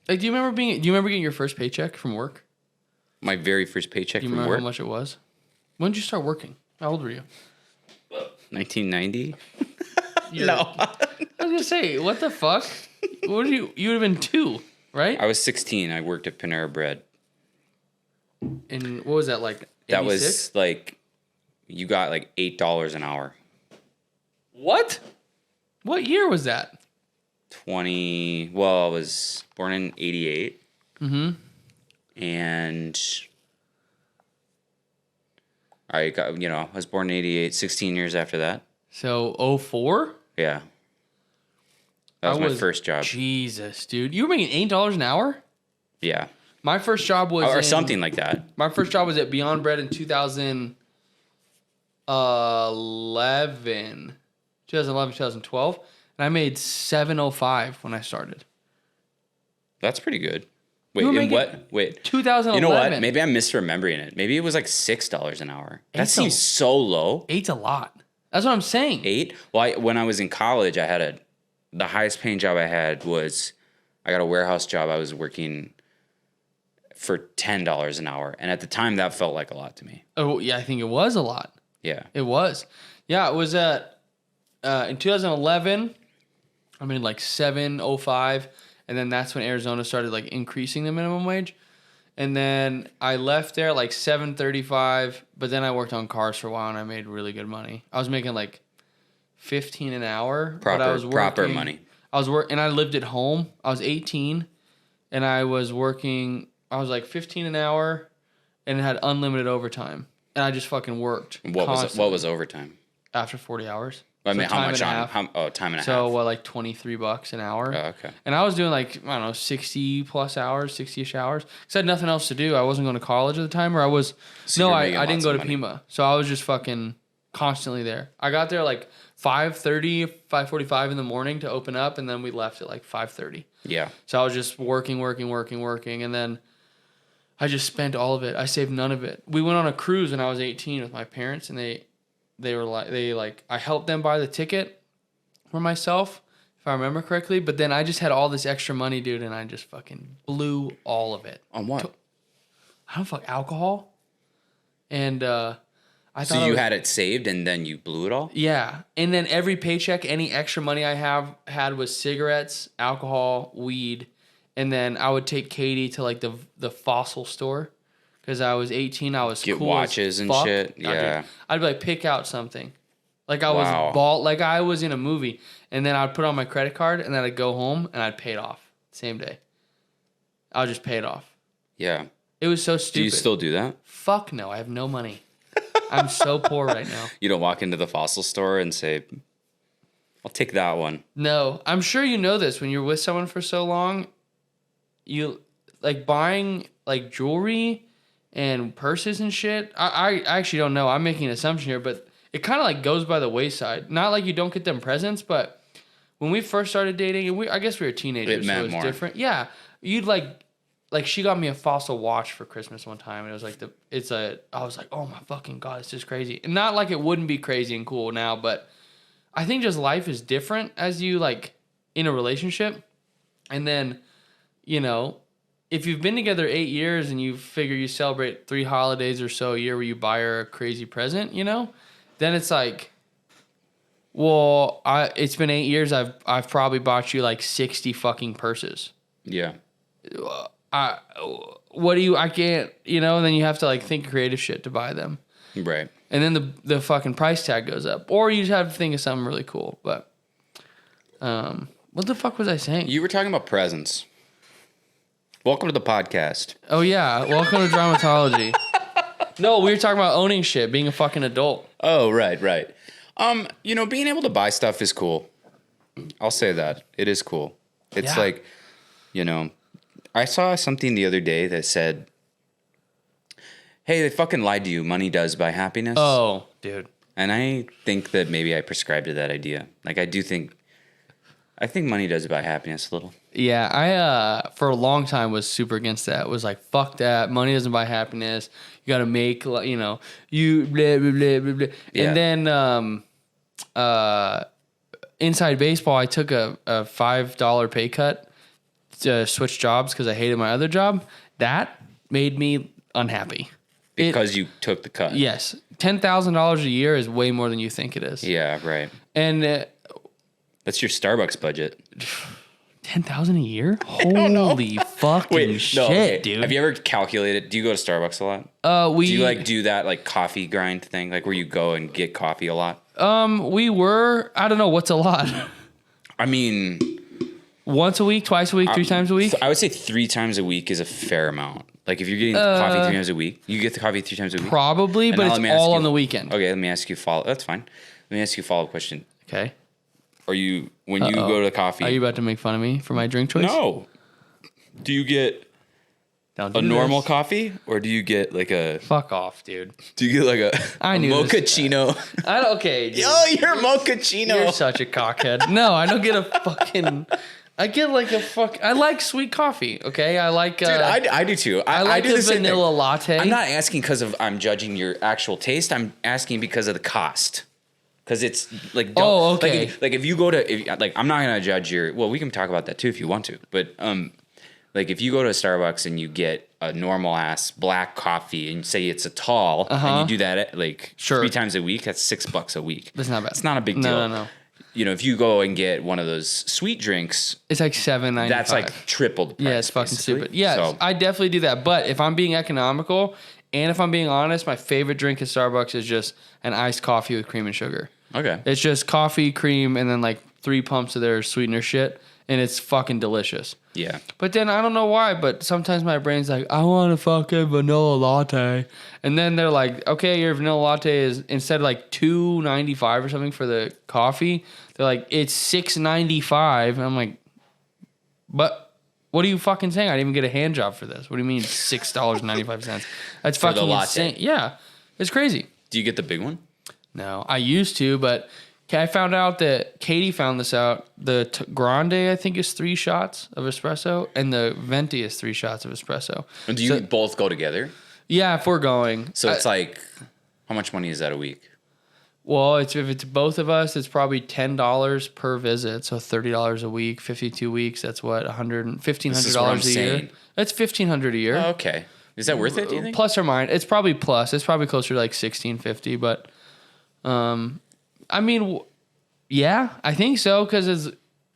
Like, do you remember getting your first paycheck from work? My very first paycheck from work? Do you remember how much it was? When did you start working? How old were you? 1990? No. I was going to say, what the fuck? You would have been 2, right? I was 16. I worked at Panera Bread. And what was that, like 86? That was like, you got like $8 an hour. What? What year was that? I was born in 88. Mm-hmm. And I was born in 88, 16 years after that. So 04? Yeah. That was my first job. Jesus, dude. You were making $8 an hour? Yeah. My first job was... Or something like that. My first job was at Beyond Bread in 2011, 2012. And I made $7.05 when I started. That's pretty good. Wait, in what? Wait. 2011. You know what? Maybe I'm misremembering it. Maybe it was like $6 an hour. That seems so low. 8's a lot. That's what I'm saying. 8? Well, when I was in college, the highest paying job I had was, I got a warehouse job. I was working for $10 an hour. And at the time, that felt like a lot to me. Oh, yeah, I think it was a lot. Yeah. It was. Yeah, it was in 2011, I made like $7.05. And then that's when Arizona started like increasing the minimum wage. And then I left there like $7.35, but then I worked on cars for a while and I made really good money. I was making like $15 an hour. Proper money. And I lived at home. I was 18 and I was working, I was like $15 an hour and it had unlimited overtime. And I just fucking worked. What was overtime? After 40 hours. I mean, so how much on? Time and a half. So what, like $23 an hour? Oh, okay. And I was doing like, I don't know, 60 plus hours, 60-ish hours. Because I had nothing else to do. I wasn't going to college at the time, or I was. So I didn't go to Pima. So I was just fucking constantly there. I got there like 5:30, 5:45 in the morning to open up, and then we left at like 5:30. Yeah. So I was just working, and then I just spent all of it. I saved none of it. We went on a cruise when I was 18 with my parents, and they I helped them buy the ticket for myself, if I remember correctly. But then I just had all this extra money, dude, and I just fucking blew all of it. On what? Alcohol. And I thought. So you had it saved and then you blew it all? Yeah, and then every paycheck, any extra money I had was cigarettes, alcohol, weed, and then I would take Katie to like the fossil store. Because I was 18, I was get cool watches and shit. Yeah, I'd be like, pick out something, like I was like I was in a movie, and then I'd put on my credit card, and then I'd go home and I'd pay it off same day. I'll just pay it off. Yeah, it was so stupid. Do you still do that? Fuck no, I have no money. I'm so poor right now. You don't walk into the fossil store and say, "I'll take that one." No, I'm sure you know this. When you're with someone for so long, you like buying like jewelry and purses and shit. I actually don't know. I'm making an assumption here, but it kind of like goes by the wayside. Not like you don't get them presents, but when we first started dating, I guess we were teenagers, so it was different. Yeah, you'd like she got me a Fossil watch for Christmas one time, and it was like I was like, oh my fucking God, it's just crazy. And not like it wouldn't be crazy and cool now, but I think just life is different as you like in a relationship, and then if you've been together 8 years and you figure you celebrate 3 holidays or so a year where you buy her a crazy present, then it's like, well, it's been 8 years. I've probably bought you like 60 fucking purses. Yeah. I can't, and then you have to like think creative shit to buy them. Right. And then the fucking price tag goes up, or you just have to think of something really cool. But, what the fuck was I saying? You were talking about presents. Welcome to the podcast. Oh, yeah. Welcome to Dramatology. No, we were talking about owning shit, being a fucking adult. Oh, right. Being able to buy stuff is cool. I'll say that. It is cool. It's like, I saw something the other day that said, hey, they fucking lied to you. Money does buy happiness. Oh, dude. And I think that maybe I prescribe to that idea. Like, I think money does buy happiness a little. Yeah, I for a long time was super against that. It was like, fuck that. Money doesn't buy happiness. You got to make, you blah, blah, blah, blah, blah. Yeah. And then inside baseball, I took a $5 pay cut switch jobs because I hated my other job. That made me unhappy. Because you took the cut. Yes. $10,000 a year is way more than you think it is. Yeah, right. And that's your Starbucks budget. $10,000 a year? Holy fucking shit, dude. Have you ever calculated? Do you go to Starbucks a lot? Do you like do that like coffee grind thing, like where you go and get coffee a lot? We were. I don't know what's a lot. I mean, once a week, twice a week, 3 times a week. I would say 3 times a week is a fair amount. Like if you're getting coffee 3 times a week, you get the coffee 3 times a week. Probably, but it's all on the weekend. Okay, let me ask you That's fine. Let me ask you a follow-up question. Okay. Are you when you go to coffee? Are you about to make fun of me for my drink choice? No. Do you get a normal coffee or do you get like a? Fuck off, dude. Do you get like a mochaccino? Okay. Dude. Oh, you're a mochaccino. You're such a cockhead. No, I don't get a fucking. I get like a fuck. I like sweet coffee. Okay, I like. Dude, I do too. I like do the vanilla latte. I'm not asking because I'm judging your actual taste. I'm asking because of the cost. Because it's like, okay. Like if you go to, I'm not gonna judge your. Well, we can talk about that too if you want to. But like if you go to a Starbucks and you get a normal ass black coffee and say it's a tall, and you do that like 3 times a week, that's $6 a week. That's not bad. It's not a big deal. No. You know, if you go and get one of those sweet drinks, it's like $7.95. That's like triple the price. Yeah, it's fucking basically. stupid. Yeah, so. I definitely do that. But if I'm being economical and if I'm being honest, my favorite drink at Starbucks is just an iced coffee with cream and sugar. Okay. It's just coffee, cream, and then like 3 pumps of their sweetener shit, and it's fucking delicious. Yeah. But then I don't know why, but sometimes my brain's like, I want a fucking vanilla latte. And then they're like, okay, your vanilla latte is instead of like $2.95 or something for the coffee, they're like, it's $6.95. And I'm like, but what are you fucking saying? I didn't even get a hand job for this. What do you mean $6.95? That's for fucking the latte. insane. Yeah. It's crazy. Do you get the big one? No, I used to, but I found out that Katie found this out. The Grande, I think, is 3 shots of espresso, and the Venti is 3 shots of espresso. And do you both go together? Yeah, if we're going. So it's like, how much money is that a week? Well, if it's both of us, it's probably $10 per visit, so $30 a week, 52 weeks. That's what $1,500 a year. That's $1,500 a year. Oh, okay, is that worth it? Do you think? Plus or minus, it's probably plus. It's probably closer to like $1,650, but. I mean, yeah, I think so because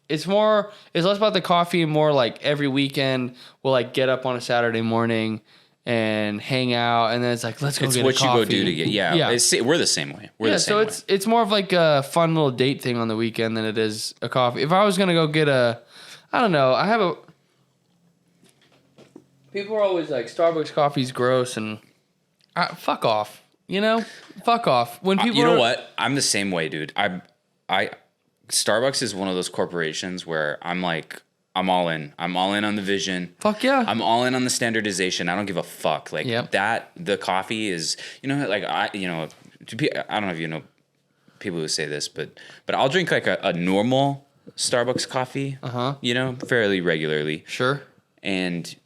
it's less about the coffee and more like every weekend we'll like get up on a Saturday morning and hang out, and then it's like let's go get a coffee. It's what you go do to get. Yeah. We're the same way. It's more of like a fun little date thing on the weekend than it is a coffee. If I was gonna go get I don't know, people are always like Starbucks coffee's gross and fuck off. You know, fuck off. When people, you know what? I'm the same way, dude. Starbucks is one of those corporations where I'm like, I'm all in. I'm all in on the vision. Fuck yeah. I'm all in on the standardization. I don't give a fuck. Like the coffee is, you know, like I don't know if you know people who say this, but I'll drink like a normal Starbucks coffee. You know, fairly regularly. Sure. And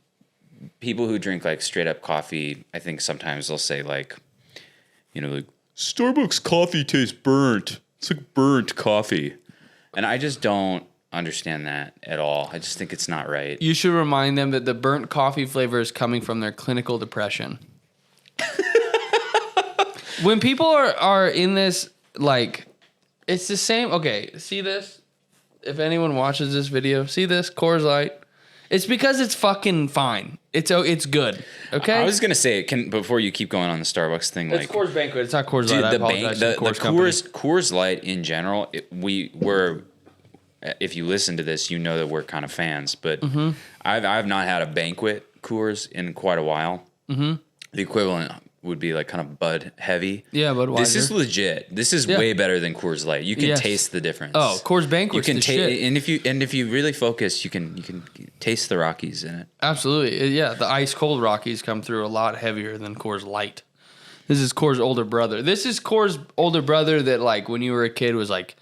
people who drink like straight up coffee, I think sometimes they'll say like. You know, like, Starbucks coffee tastes burnt. It's like burnt coffee. And I just don't understand that at all. I just think it's not right. You should remind them that the burnt coffee flavor is coming from their clinical depression. When people are in this, like, it's the same. Okay, see this? If anyone watches this video, see this? Coors Light. It's because it's fucking fine. It's good. Okay. I was gonna say before you keep going on the Starbucks thing. It's like Coors Banquet. It's not Coors Light. I apologize. The Coors Light in general. We're if you listen to this, you know that we're kind of fans. But I've not had a Banquet Coors in quite a while. The equivalent would be like kind of Bud heavy. Yeah, Budweiser. This is legit. This is way better than Coors Light. You can taste the difference. Oh, Coors Banquet's the shit. And if you really focus, you can taste the Rockies in it. Absolutely. Yeah, the ice cold Rockies come through a lot heavier than Coors Light. This is Coors' older brother. This is Coors' older brother that like when you were a kid was like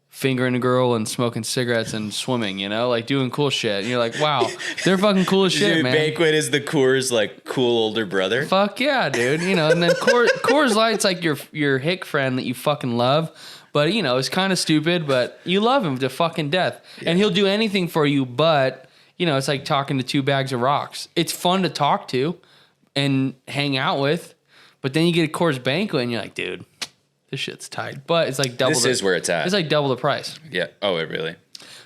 fingering a girl and smoking cigarettes and swimming, you know, like doing cool shit. And you're like, wow, they're fucking cool as shit, dude, man. Banquet is the Coors like cool older brother. Fuck yeah, dude. You know, and then Coors Light's like your hick friend that you fucking love, but you know, it's kind of stupid, but you love him to fucking death, and he'll do anything for you, but it's like talking to two bags of rocks. It's fun to talk to and hang out with, but then you get a Coors Banquet and you're like, dude, this shit's tight. But it's like double. This is where it's at. It's like double the price. Yeah. Oh, it really?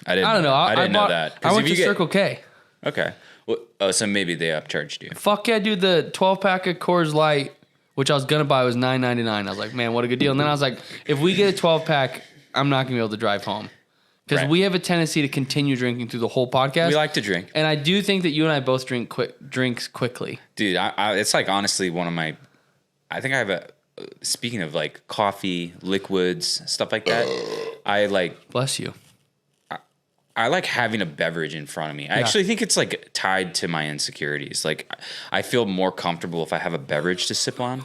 I don't know. I didn't know that. I went to Circle K. Okay. Well, so maybe they upcharged you. Fuck yeah, dude. The 12-pack of Coors Light, which I was going to buy, was $9.99. I was like, man, what a good deal. And then I was like, if we get a 12-pack, I'm not going to be able to drive home. Because we have a tendency to continue drinking through the whole podcast. We like to drink. And I do think that you and I both drinks quickly. Dude, it's like honestly one of my... I think I have a... Speaking of like coffee, liquids, stuff like that, I like... Bless you. I like having a beverage in front of me. I actually think it's like tied to my insecurities. Like I feel more comfortable if I have a beverage to sip on.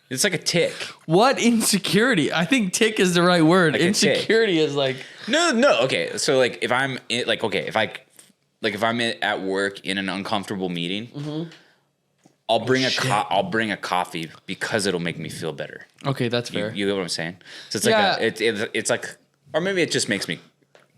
It's like a tick. What insecurity? I think tick is the right word. Like insecurity is like... No. Okay. So like if I'm if I'm at work in an uncomfortable meeting, I'll bring a coffee because it'll make me feel better. Okay, that's fair. You get what I'm saying? So it's like it's like, or maybe it just makes me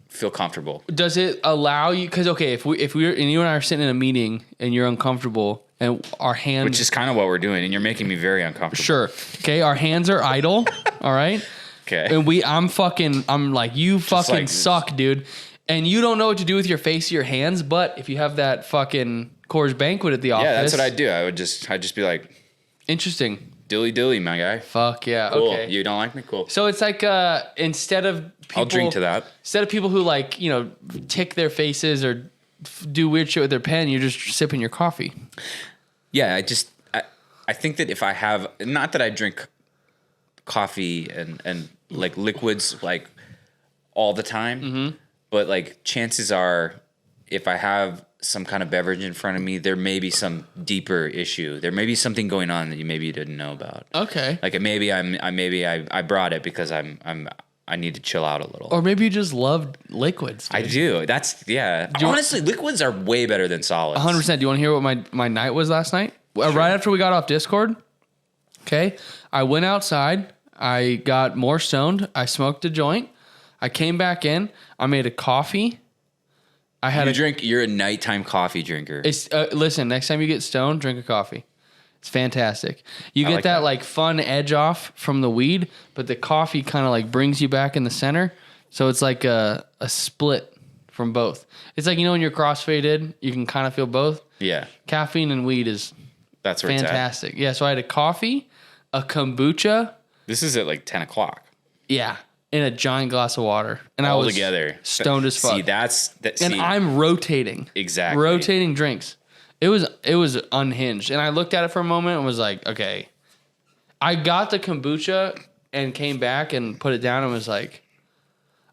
feel comfortable. Does it allow you? Because if we're and you and I are sitting in a meeting and you're uncomfortable and our hands, which is kind of what we're doing, and you're making me very uncomfortable. Sure. Okay, our hands are idle. All right. Okay. And I'm like, you fucking suck, dude. And you don't know what to do with your face or your hands. But if you have that fucking Coors Banquet at the office, yeah, that's what I'd do. I'd just be like, interesting. Dilly, my guy. Fuck yeah. Cool. Okay. You don't like me? Cool. So it's like instead of people, I'll drink to that. Instead of people who like tick their faces or do weird shit with their pen, you're just sipping your coffee. Yeah, I think that if I have, not that I drink coffee and like liquids like all the time, but like chances are if I have some kind of beverage in front of me, there may be some deeper issue. There may be something going on that you didn't know about. Okay. Like I brought it because I need to chill out a little. Or maybe you just love liquids. Dude. I do. Honestly, liquids are way better than solids. 100%. Do you want to hear what my night was last night? Sure. Right after we got off Discord. Okay. I went outside. I got more stoned. I smoked a joint. I came back in. I made a coffee. You're a nighttime coffee drinker. Listen, next time you get stoned, drink a coffee. It's fantastic. You get that like fun edge off from the weed, but the coffee kind of like brings you back in the center. So it's like a split from both. It's like, when you're crossfaded, you can kind of feel both. Yeah. Caffeine and weed is fantastic. Yeah. So I had a coffee, a kombucha. This is at like 10 o'clock. Yeah. In a giant glass of water. And all I was together. Stoned as fuck. See, and I'm rotating. Exactly. Rotating drinks. It was unhinged. And I looked at it for a moment and was like, okay. I got the kombucha and came back and put it down and was like,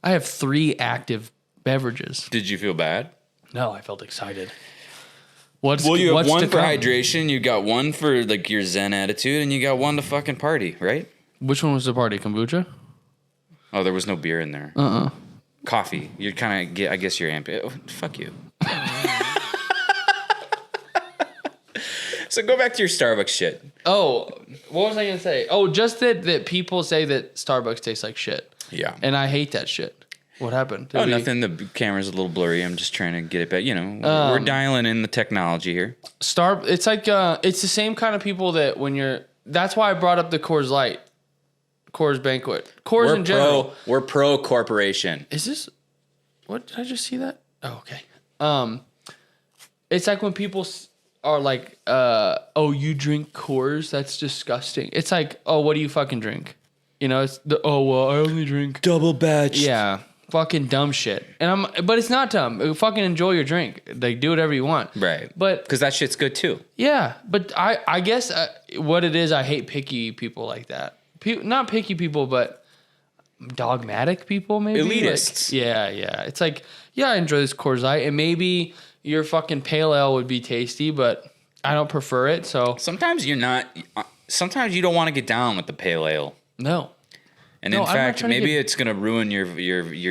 I have 3 active beverages. Did you feel bad? No, I felt excited. You have one for hydration, you got one for like your Zen attitude, and you got one to fucking party, right? Which one was the party? Kombucha? Oh, there was no beer in there. Coffee. You're kind of, I guess you're amped. Oh, fuck you. So go back to your Starbucks shit. Oh, what was I going to say? Oh, just that people say that Starbucks tastes like shit. Yeah. And I hate that shit. What happened? Nothing. The camera's a little blurry. I'm just trying to get it back. We're dialing in the technology here. It's like, it's the same kind of people that that's why I brought up the Coors Light. Coors Banquet. Coors in general. We're pro corporation. Is this... What? Did I just see that? Oh, okay. It's like when people are like, oh, you drink Coors? That's disgusting. It's like, oh, what do you fucking drink? It's I only drink... Double batch. Yeah. Fucking dumb shit. But it's not dumb. Fucking enjoy your drink. Like, do whatever you want. Right. But... Because that shit's good too. Yeah. But I guess what it is, I hate picky people like that. Not picky people, but dogmatic people, maybe. Elitists. Like, yeah. It's like, yeah, I enjoy this Coors Light, and maybe your fucking pale ale would be tasty, but I don't prefer it. So sometimes you're not. Sometimes you don't want to get down with the pale ale. No. And in fact, maybe it's gonna ruin your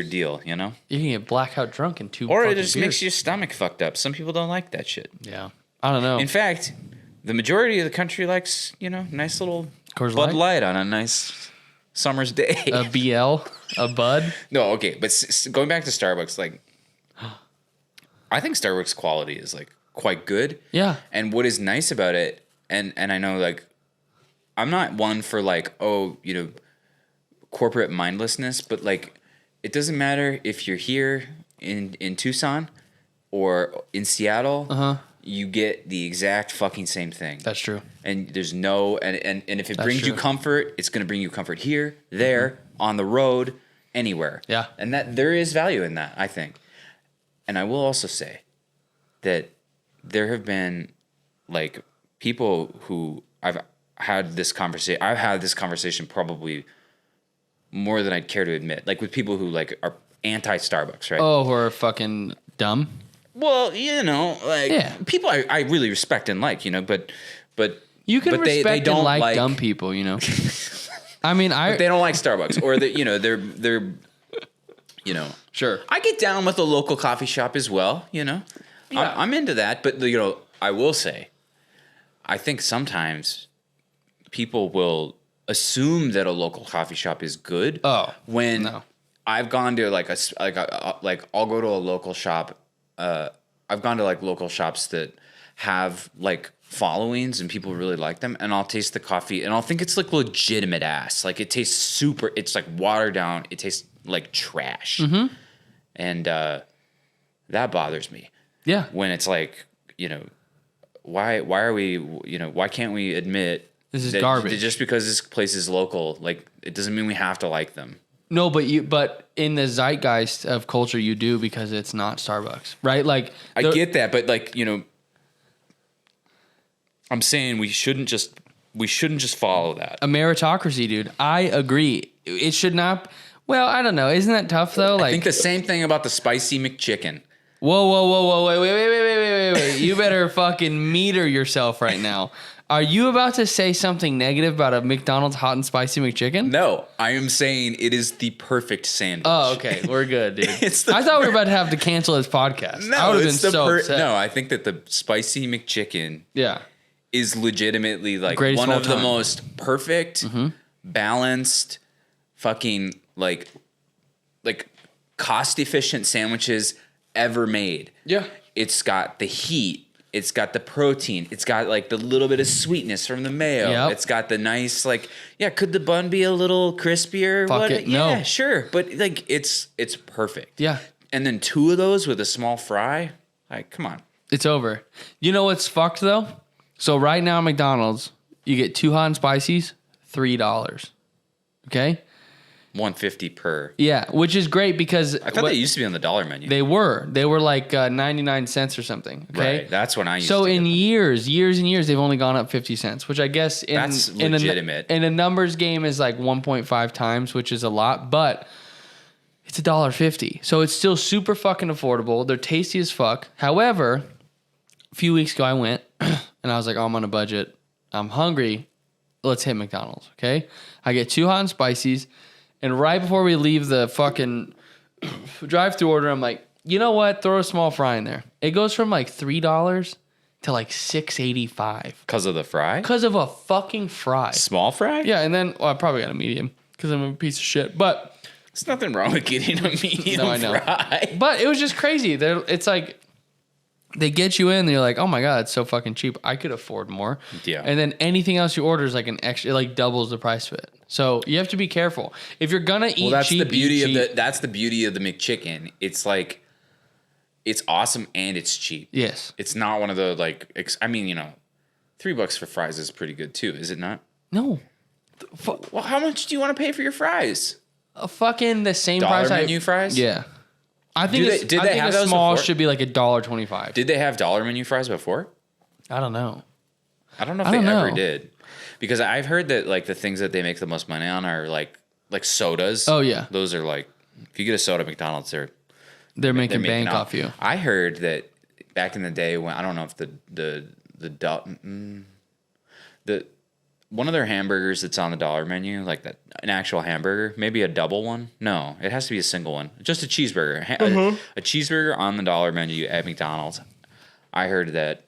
deal. You can get blackout drunk in 2. Or it just makes your stomach fucked up. Some people don't like that shit. Yeah. I don't know. In fact, the majority of the country likes nice little Coors Bud Light on a nice summer's day. A BL, a Bud. No, okay, but going back to Starbucks, like I think Starbucks quality is like quite good. Yeah. And what is nice about it, and I know like I'm not one for like, corporate mindlessness, but like it doesn't matter if you're here in Tucson or in Seattle, you get the exact fucking same thing. That's true. And there's no and if it That's brings you true. comfort, it's gonna bring you comfort here, there, on the road, anywhere. Yeah. And that there is value in that, I think. And I will also say that there have been like people who I've had this conversation probably more than I'd care to admit. Like with people who like are anti Starbucks, right? Oh, who are fucking dumb. Well, people I really respect and like, but You can but respect they don't and like dumb people, I mean, but they don't like Starbucks, or they're sure. I get down with a local coffee shop as well, Yeah. I'm into that, but I will say, I think sometimes people will assume that a local coffee shop is good. Oh, when no. I've gone to like I'll go to a local shop. I've gone to like local shops that have like followings and people really like them, and I'll taste the coffee and I'll think it's like legitimate ass. Like it tastes super. It's like watered down. It tastes like trash, and that bothers me. Yeah. When it's like, why are we, why can't we admit This is that garbage. just because this place is local, like it doesn't mean we have to like them. No, but in the zeitgeist of culture, you do, because it's not Starbucks, right? Like I get that, but like, I'm saying we shouldn't just follow that. a meritocracy, dude. I agree. It should not. Well, I don't know. Isn't that tough though? Like, I think the same thing about the spicy McChicken. whoa, wait. You better fucking meter yourself right now. Are you about to say something negative about a McDonald's hot and spicy McChicken? No, I am saying it is the perfect sandwich. Oh, okay. We're good, dude. I It's the thought we were about to have to cancel this podcast. I would have been so upset. No, I think that the spicy McChicken Yeah. is legitimately like Greatest one of all of the time. most perfect, balanced, fucking like cost efficient sandwiches ever made. Yeah. It's got the heat. It's got the protein. It's got like the little bit of sweetness from the mayo. Yep. It's got the nice could the bun be a little crispier? Fuck it, Yeah, no. sure. But like it's perfect. Yeah. And then 2 of those with a small fry. Like, come on. It's over. You know what's fucked though? So right now at McDonald's, you get 2 hot and spicies, $3. Okay? $1.50 per. Yeah, which is great because I thought they used to be on the dollar menu. They were like 99 cents or something. Okay, Right. That's when I used so to. in years and years, they've only gone up 50 cents, which I guess That's legitimate. In a numbers game is like 1.5 times, which is a lot, but it's $1.50. So it's still super fucking affordable. They're tasty as fuck. However, a few weeks ago I went and I was like, oh, I'm on a budget. I'm hungry. Let's hit McDonald's. Okay. I get 2 hot and spicies. And right before we leave the fucking drive-thru order, I'm like, you know what? Throw a small fry in there. It goes from like $3 to like $6.85 Because of the fry? because of a fucking fry. Small fry? Yeah, and then I probably got a medium because I'm a piece of shit. But There's nothing wrong with getting a medium No, I know. fry. but it was just crazy. It's like they get you in, and you're like, oh my god, it's so fucking cheap. I could afford more. Yeah. And then anything else you order is like an extra, it like doubles the price of it. So you have to be careful if you're gonna eat That's cheap. the beauty eat of cheap. that's the beauty of the McChicken. It's like it's awesome and it's cheap. Yes. It's not one of the like $3 for fries is pretty good too, is it not? No. Well, how much do you want to pay for your fries? Fucking the same Dollar price. menu fries? Yeah. I think Did they have a those small before? should be like $1.25. Did they have dollar menu fries before? I don't know. I don't know if I they don't ever know. did. Because I've heard that like the things that they make the most money on are like sodas. Oh, yeah. Those are like if you get a soda at McDonald's, They're making making bank off you. I heard that back in the day when I don't know if the one of their hamburgers that's on the dollar menu, like an actual hamburger, maybe a double one. No, it has to be a single one. Just a cheeseburger. A cheeseburger on the dollar menu at McDonald's. I heard that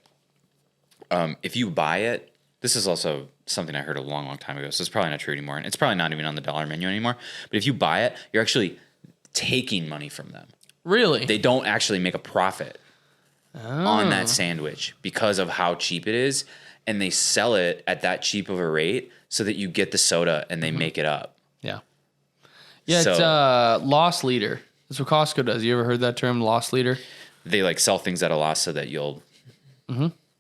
if you buy it, this is also something I heard a long, long time ago, so it's probably not true anymore. And it's probably not even on the dollar menu anymore. But if you buy it, you're actually taking money from them. Really? They don't actually make a profit. on that sandwich because of how cheap it is. And they sell it at that cheap of a rate so that you get the soda and they make it up. Yeah. Yeah, it's loss leader. That's what Costco does. You ever heard that term, loss leader? They like sell things at a loss so that you'll...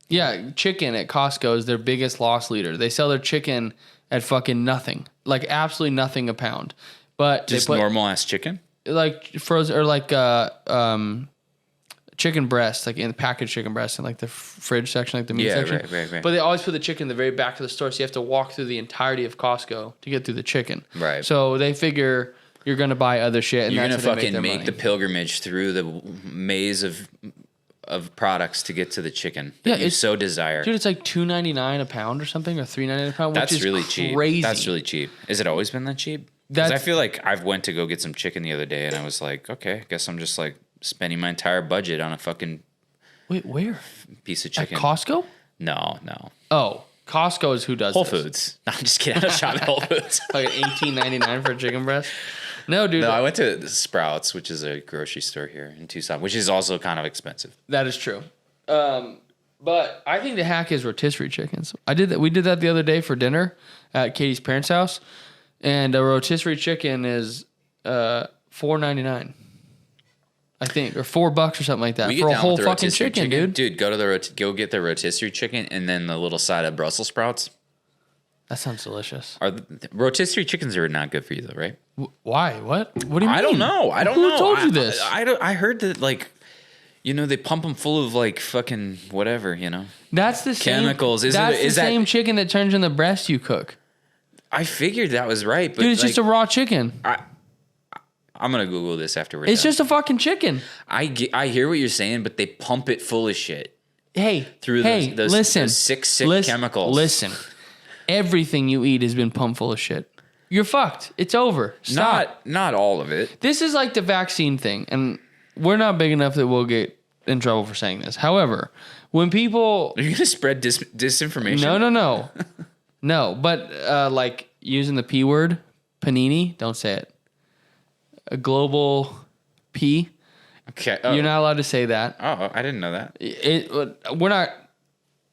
Yeah, chicken at Costco is their biggest loss leader. They sell their chicken at fucking nothing. Like absolutely nothing a pound. But Just they put normal ass chicken? like frozen or like chicken breast, like in the packaged chicken breast in like the fridge section, like the meat section. Right. But they always put the chicken in the very back of the store, so you have to walk through the entirety of Costco to get through the chicken. Right. So they figure you're gonna buy other shit, and You're that's gonna how they fucking make money. the pilgrimage through the maze of products to get to the chicken that you it's so desire. Dude, it's like $2.99 a pound or something, or $3.99 a pound. That's which is really crazy. cheap. That's really cheap. Has it always been that cheap? Because I feel like I went to go get some chicken the other day, and I was like, okay, I guess I'm just like spending my entire budget on a fucking Wait, where? piece of chicken. At Costco? No. Oh, Costco is who does Whole this. Foods. No, I'm just kidding. I don't shop at Whole Foods. Like $18.99 for a chicken breast. No, dude. No, I went to Sprouts, which is a grocery store here in Tucson, which is also kind of expensive. That is true. But I think the hack is rotisserie chickens. I did that. We did that the other day for dinner at Katie's parents' house, and a rotisserie chicken is $4.99. I think, or $4 or something like that for a whole fucking chicken, dude. Dude, go get the rotisserie chicken and then the little side of Brussels sprouts. That sounds delicious. Rotisserie chickens are not good for you though, right? Why? What do you mean? I don't know. Who told you this? I heard that like, they pump them full of like fucking whatever, That's the same chemicals. Is the same chicken that turns in the breast you cook. I figured that was right, but Dude, it's just a raw chicken. I'm gonna Google this after we're It's done. just a fucking chicken. I hear what you're saying, but they pump it full of shit. Hey, Those sick chemicals. Listen, everything you eat has been pumped full of shit. You're fucked. It's over. Stop. Not all of it. This is like the vaccine thing, and we're not big enough that we'll get in trouble for saying this. However, when people... Are you gonna spread disinformation? No. No, but like using the P word, panini, don't say it. A global P. Okay. You're not allowed to say that. Oh, I didn't know that. We're not...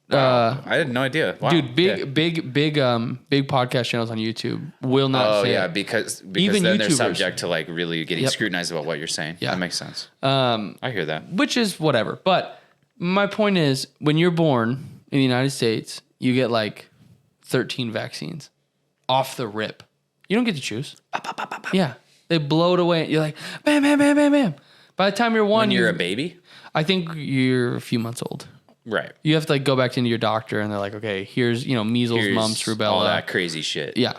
Wow. I had no idea. Wow. Dude, big podcast channels on YouTube will not say it. because Even then they're YouTubers. subject to like really getting scrutinized about what you're saying. Yeah. That makes sense. I hear that. Which is whatever. But my point is, when you're born in the United States, you get like 13 vaccines off the rip. You don't get to choose. Yeah. They blow it away. You're like, bam, bam, bam, bam, bam. By the time you're one, When you're a baby? I think you're a few months old. Right. You have to like go back into your doctor and they're like, okay, here's, measles, mumps, rubella. All that crazy shit. Yeah.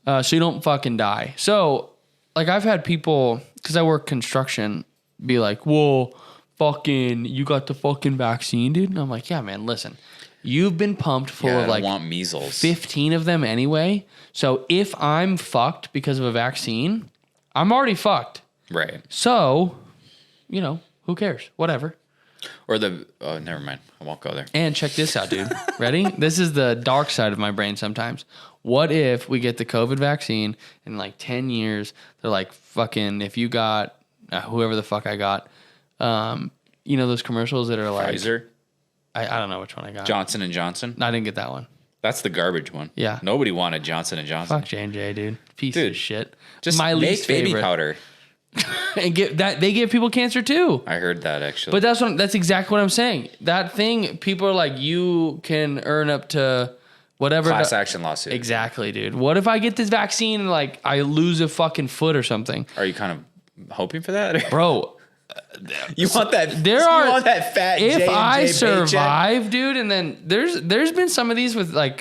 So you don't fucking die. So, like, I've had people, because I work construction, be like, whoa, fucking, you got the fucking vaccine, dude? And I'm like, yeah, man, listen. You've been pumped full of like I want measles. 15 of them anyway. So if I'm fucked because of a vaccine, I'm already fucked. Right. So, who cares? Whatever. Or never mind. I won't go there. And check this out, dude. Ready? This is the dark side of my brain sometimes. What if we get the COVID vaccine in like 10 years? They're like, fucking, if you got whoever the fuck I got, those commercials that are like... Pfizer? I don't know which one I got. Johnson & Johnson? I didn't get that one. That's the garbage one. Yeah. Nobody wanted Johnson & Johnson. Fuck J&J, dude. Piece of shit. Just my make least baby favorite. powder. And they give people cancer too. I heard that actually. But that's exactly what I'm saying. That thing, people are like, you can earn up to whatever. Class action lawsuit. Exactly, dude. What if I get this vaccine and like I lose a fucking foot or something? Are you kind of hoping for that? Bro, you want that? you want that fat? If J&J I paycheck? survive, dude, and then there's been some of these with like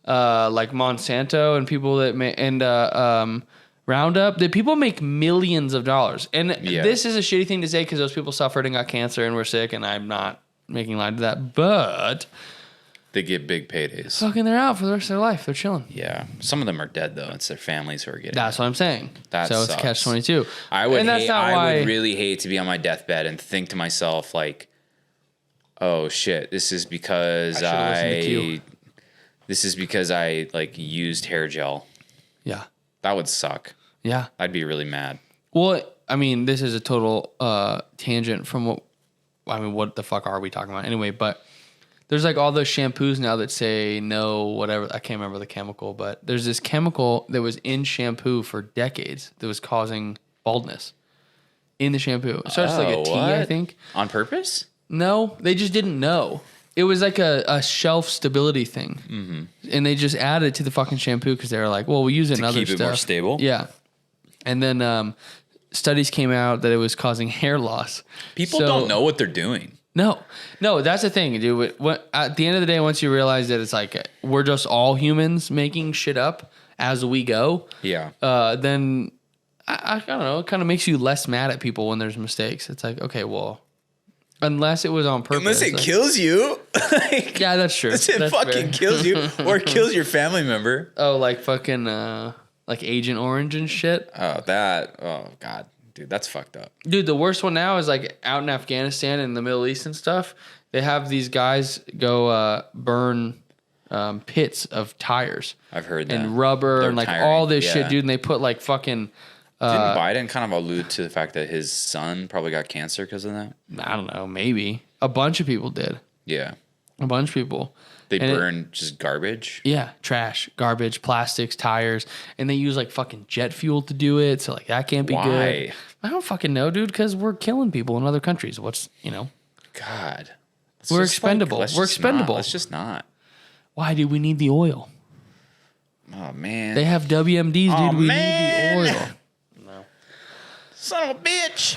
Monsanto and people that Roundup, that people make millions of dollars. And this is a shitty thing to say because those people suffered and got cancer and were sick, and I'm not making light of that, but they get big paydays. fucking they're out for the rest of their life. They're chilling. Yeah. Some of them are dead though. It's their families who are getting That's what I'm saying. That so it's sucks. catch-22. I would and that's not why, I would really hate to be on my deathbed and think to myself like, oh shit, this is because I like used hair gel. Yeah. That would suck. Yeah. I'd be really mad. Well, I mean, this is a total tangent from what I mean, what the fuck are we talking about anyway? But there's like all those shampoos now that say no, whatever. I can't remember the chemical, but there's this chemical that was in shampoo for decades that was causing baldness in the shampoo. It starts like a T, I think. On purpose? No, they just didn't know. It was like a shelf stability thing. Mm-hmm. And they just added it to the fucking shampoo because they were like, well, we use it in other stuff. To keep it more stable? Yeah. And then studies came out that it was causing hair loss. People don't know what they're doing. No, that's the thing, dude. At the end of the day, once you realize that it's like we're just all humans making shit up as we go, then I don't know. It kind of makes you less mad at people when there's mistakes. It's like, okay, well, unless it was on purpose. Unless it kills you. Like, yeah, that's true. Unless it fucking kills you or kills your family member. Oh, like fucking like Agent Orange and shit. Oh, God. Dude, that's fucked up. Dude, the worst one now is like out in Afghanistan and the Middle East and stuff. They have these guys go burn pits of tires. I've heard that. And rubber and like all this shit, dude. And they put like fucking... Didn't Biden kind of allude to the fact that his son probably got cancer because of that? I don't know. Maybe. A bunch of people did. Yeah. A bunch of people. They burn just garbage? Yeah. Trash, garbage, plastics, tires. And they use like fucking jet fuel to do it. So like that can't be good. I don't fucking know, dude, because we're killing people in other countries. What's, God. We're expendable. We're expendable. Let's just not. Why do we need the oil? Oh, man. They have WMDs, dude. Oh, we man. need the oil. No. Son of a bitch.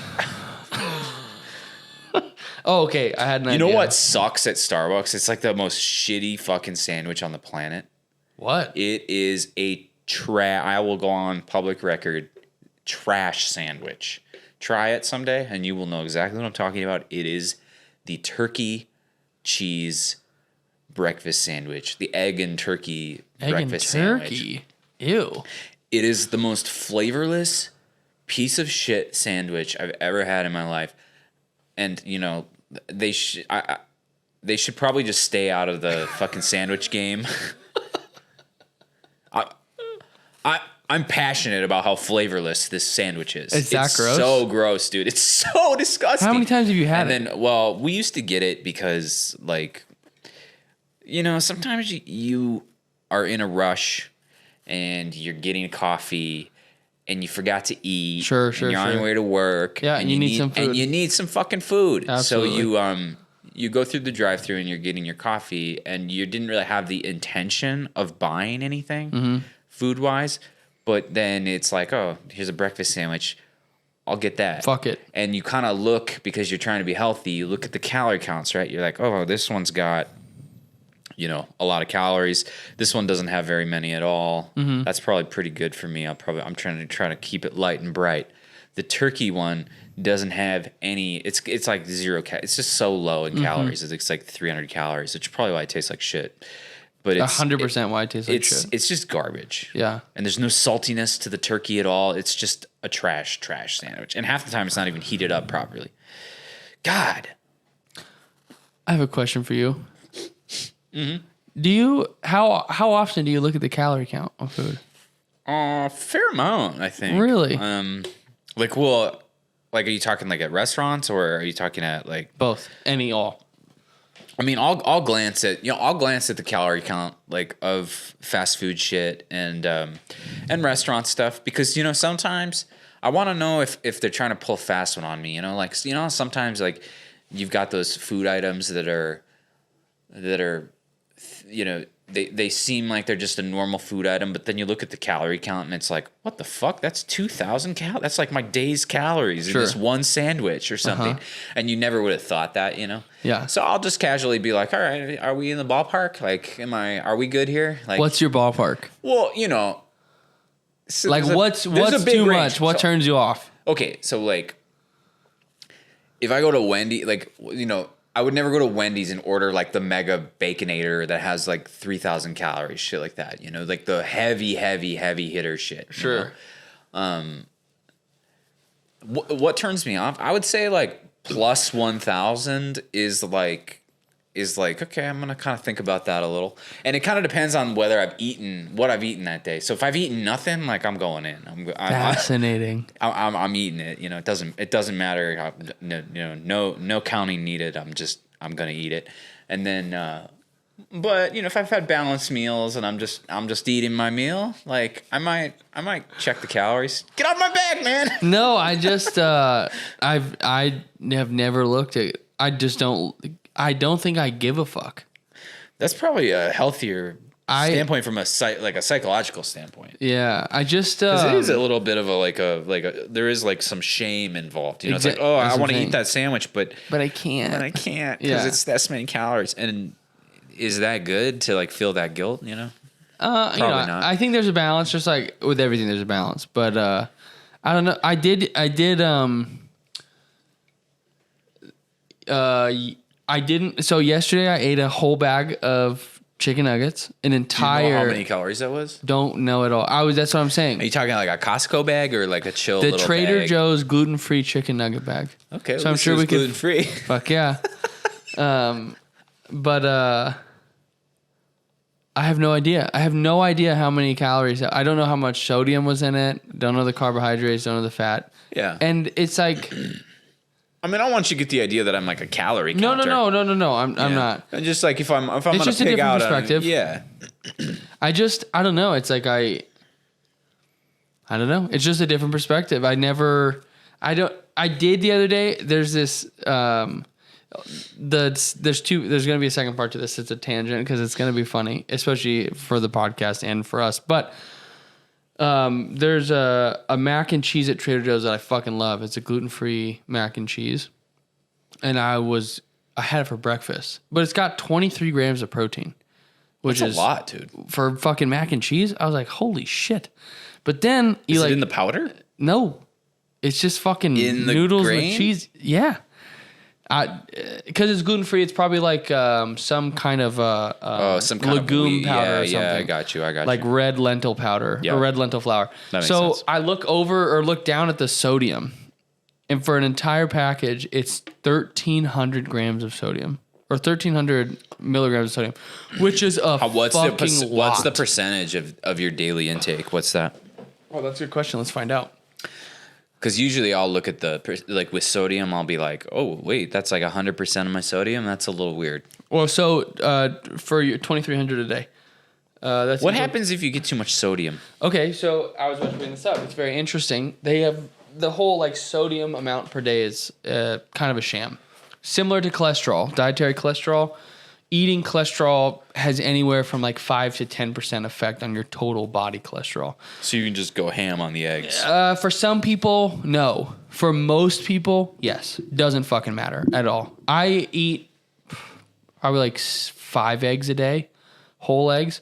Oh, okay. I had an idea. You know what sucks at Starbucks? It's like the most shitty fucking sandwich on the planet. What? It is I will go on public record, trash sandwich. Try it someday and you will know exactly what I'm talking about. It is the turkey cheese breakfast sandwich. The egg and turkey breakfast sandwich. Ew. It is the most flavorless piece of shit sandwich I've ever had in my life. And, they should probably just stay out of the fucking sandwich game. I'm passionate about how flavorless this sandwich is. It's that gross? It's so gross, dude. It's so disgusting. How many times have you had it? And then, well, we used to get it because, like, sometimes you are in a rush and you're getting a coffee and you forgot to eat. Sure. And you're on your way to work. Yeah, and you need some food. And you need some fucking food. Absolutely. So you go through the drive-thru and you're getting your coffee and you didn't really have the intention of buying anything food-wise. But then it's like, oh, here's a breakfast sandwich. I'll get that. Fuck it. And you kind of look, because you're trying to be healthy, you look at the calorie counts, right? You're like, oh, this one's got, a lot of calories. This one doesn't have very many at all. Mm-hmm. That's probably pretty good for me. I'm trying to keep it light and bright. The turkey one doesn't have any. It's like zero. It's just so low in calories. It's like 300 calories, which is probably why it tastes like shit. But it's 100% why it tastes like shit. It's just garbage. Yeah. And there's no saltiness to the turkey at all. It's just a trash sandwich. And half the time it's not even heated up properly. God. I have a question for you. Mm-hmm. How often do you look at the calorie count on food? Fair amount, I think. Really? Are you talking like at restaurants or are you talking at like both? All. I mean, I'll glance at the calorie count like of fast food shit and restaurant stuff because sometimes I want to know if they're trying to pull a fast one on me. Sometimes like you've got those food items that are they seem like they're just a normal food item, but then you look at the calorie count and it's like, what the fuck? That's 2,000 calories. That's like my day's calories in this one sandwich or something. And you never would have thought that, Yeah. So I'll just casually be like, all right, are we in the ballpark? Like, are we good here? Like, what's your ballpark? Well, so like what's too much? What turns you off? Okay. So like, if I go to Wendy, like, I would never go to Wendy's and order like the mega baconator that has like 3,000 calories, shit like that. Like the heavy hitter shit. Sure. What turns me off? I would say like plus 1,000 is is like, okay, I'm gonna kind of think about that a little, and it kind of depends on whether what I've eaten that day. So if I've eaten nothing, like I'm going in. Fascinating. I'm eating it. It doesn't matter. No counting needed. I'm gonna eat it, and then. But if I've had balanced meals and I'm just eating my meal, like I might check the calories. Get off my back, man. No, I just I have never looked at. I just don't. I don't think I give a fuck. That's probably a healthier standpoint from a psychological standpoint. Yeah, I just because it is a little bit of a there is like some shame involved. It's like, oh, I want to eat that sandwich, but I can't. Because it's that many calories. And is that good to like feel that guilt? Probably not. I think there's a balance, just like with everything. There's a balance, but I don't know. I did. I didn't. So yesterday I ate a whole bag of chicken nuggets, an entire. Do you know how many calories that was? Don't know at all. That's what I'm saying. Are you talking like a Costco bag or like a chill the little Trader bag? Joe's gluten-free chicken nugget bag? Okay, so I'm sure we could gluten-free. Fuck yeah. But I have no idea. I have no idea how many calories. I don't know how much sodium was in it. Don't know the carbohydrates. Don't know the fat. Yeah. And it's like, I mean, I don't want you to get the idea that I'm like a calorie counter. No. I'm not. And just like if I'm It's gonna just a pig different out perspective. yeah. I don't know. It's like I don't know. It's just a different perspective. I did the other day. There's this there's going to be a second part to this. It's a tangent because it's going to be funny, especially for the podcast and for us. But there's a mac and cheese at Trader Joe's that I fucking love. It's a gluten-free mac and cheese. And I had it for breakfast, but it's got 23 grams of protein, which That's is a lot, dude. For fucking mac and cheese. I was like, holy shit. But then is it in the powder? No, it's just fucking in the noodles grain? with cheese. Yeah. Because it's gluten free, it's probably like some kind of some kind legume of powder or something. Yeah, I got you. Like red lentil powder or red lentil flour. That makes so sense. I look down at the sodium, and for an entire package, it's 1,300 grams of sodium or 1,300 milligrams of sodium, which is what's fucking lot. What's the percentage of your daily intake? What's that? Oh, that's a good question. Let's find out. Because usually I'll look at like with sodium, I'll be like, oh, wait, that's like 100% of my sodium. That's a little weird. Well, so for your 2,300 a day. That's what happens if you get too much sodium? Okay, so I was about to bring this up. It's very interesting. They have the whole like sodium amount per day is kind of a sham. Similar to cholesterol, dietary cholesterol. Eating cholesterol has anywhere from like 5 to 10% effect on your total body cholesterol. So you can just go ham on the eggs. For some people, no. For most people, yes. Doesn't fucking matter at all. I eat probably like 5 eggs a day, whole eggs.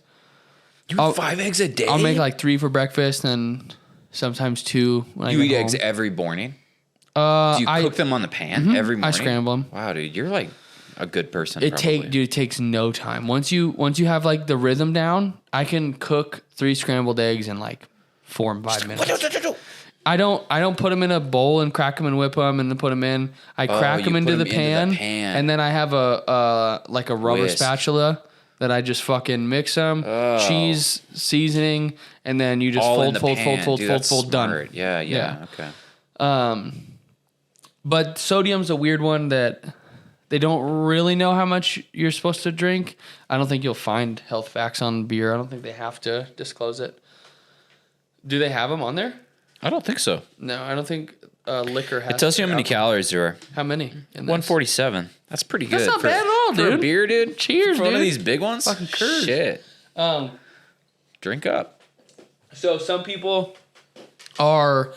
You eat 5 eggs a day? I'll make like 3 for breakfast and sometimes 2 when you I eat get eggs home. every morning? Do you cook them on the pan every morning? I scramble them. Wow, dude, you're like a good person. It takes no time. Once you have like the rhythm down, I can cook 3 scrambled eggs in like 4 and 5 minutes. I don't put them in a bowl and crack them and whip them and then put them in. I crack them into the pan, and then I have a rubber spatula that I just fucking mix them, cheese, seasoning, and then you just fold, done. Yeah. Okay. But sodium's a weird one that they don't really know how much you're supposed to drink. I don't think you'll find health facts on beer. I don't think they have to disclose it. Do they have them on there? I don't think so. No, I don't think liquor has. It tells you how many calories there are. How many? 147. That's pretty good. That's not bad at all, dude. For a beer, dude. Cheers, for dude. One of these big ones. Fucking curd. Shit. Drink up. So some people are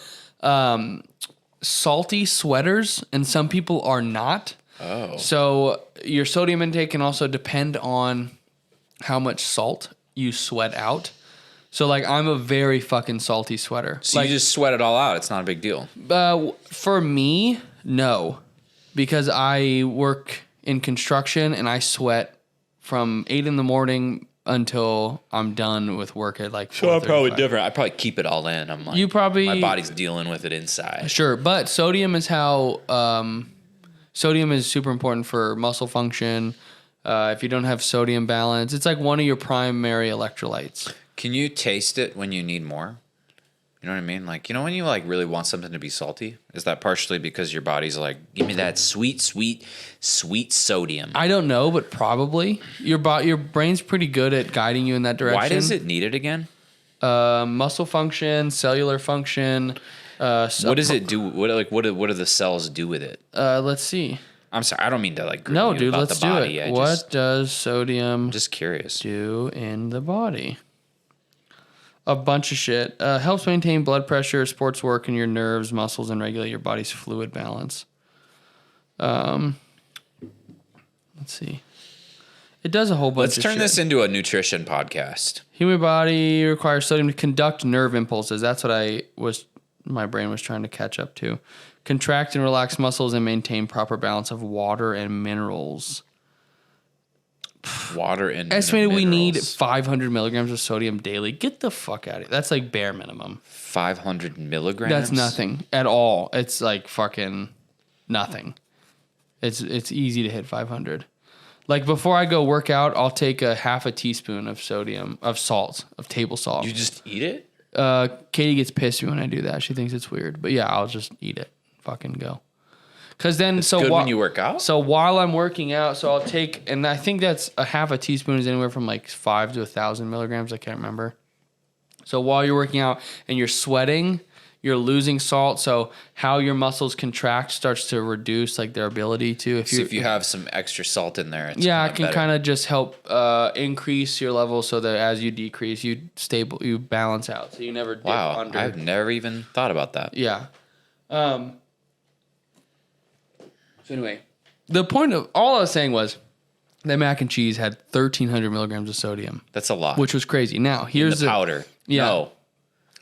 salty sweaters, and some people are not. Oh. So your sodium intake can also depend on how much salt you sweat out. So like I'm a very fucking salty sweater. So like, you just sweat it all out. It's not a big deal. For me, no, because I work in construction and I sweat from 8 a.m. until I'm done with work at like 4:35. So I'm probably different. I probably keep it all in. I'm like, my body's dealing with it inside. Sure, but sodium is how sodium is super important for muscle function, If you don't have sodium balance, it's like one of your primary electrolytes. Can you taste it when you need more? You know what I mean? Like, you know, when you like really want something to be salty, is that partially because your body's like, give me that sweet sodium? I don't know, but probably your brain's pretty good at guiding you in that direction. Why does it need it again? Muscle function, cellular function. What does it do? What do the cells do with it? Let's see. I'm sorry, I don't mean to like. No, you dude, about let's the do body. it. What does sodium just curious do in the body? A bunch of shit. Helps maintain blood pressure, supports work in your nerves, muscles, and regulate your body's fluid balance. Let's see. It does a whole bunch of shit. Let's turn this into a nutrition podcast. Human body requires sodium to conduct nerve impulses. That's what my brain was trying to catch up to. Contract and relax muscles and maintain proper balance of water and minerals. Water and Estimated minerals. we need 500 milligrams of sodium daily. Get the fuck out of here. That's like bare minimum. 500 milligrams? That's nothing at all. It's like fucking nothing. It's easy to hit 500. Like before I go work out, I'll take a half a teaspoon of sodium, of salt, of table salt. You just eat it? Katie gets pissed at me when I do that. She thinks it's weird. But yeah, I'll just eat it. Fucking go. Because then, it's good when you work out? So while I'm working out, so I'll take, and I think that's a half a teaspoon is anywhere from like 5 to 1,000 milligrams. I can't remember. So while you're working out and you're sweating, you're losing salt. So how your muscles contract starts to reduce like their ability to. If you have some extra salt in there, it's it can kind of just help increase your level so that as you decrease, you balance out. So you never dip under. I've never even thought about that. Yeah. So anyway, the point of all I was saying was that mac and cheese had 1,300 milligrams of sodium. That's a lot. Which was crazy. Now, here's the powder. Yeah.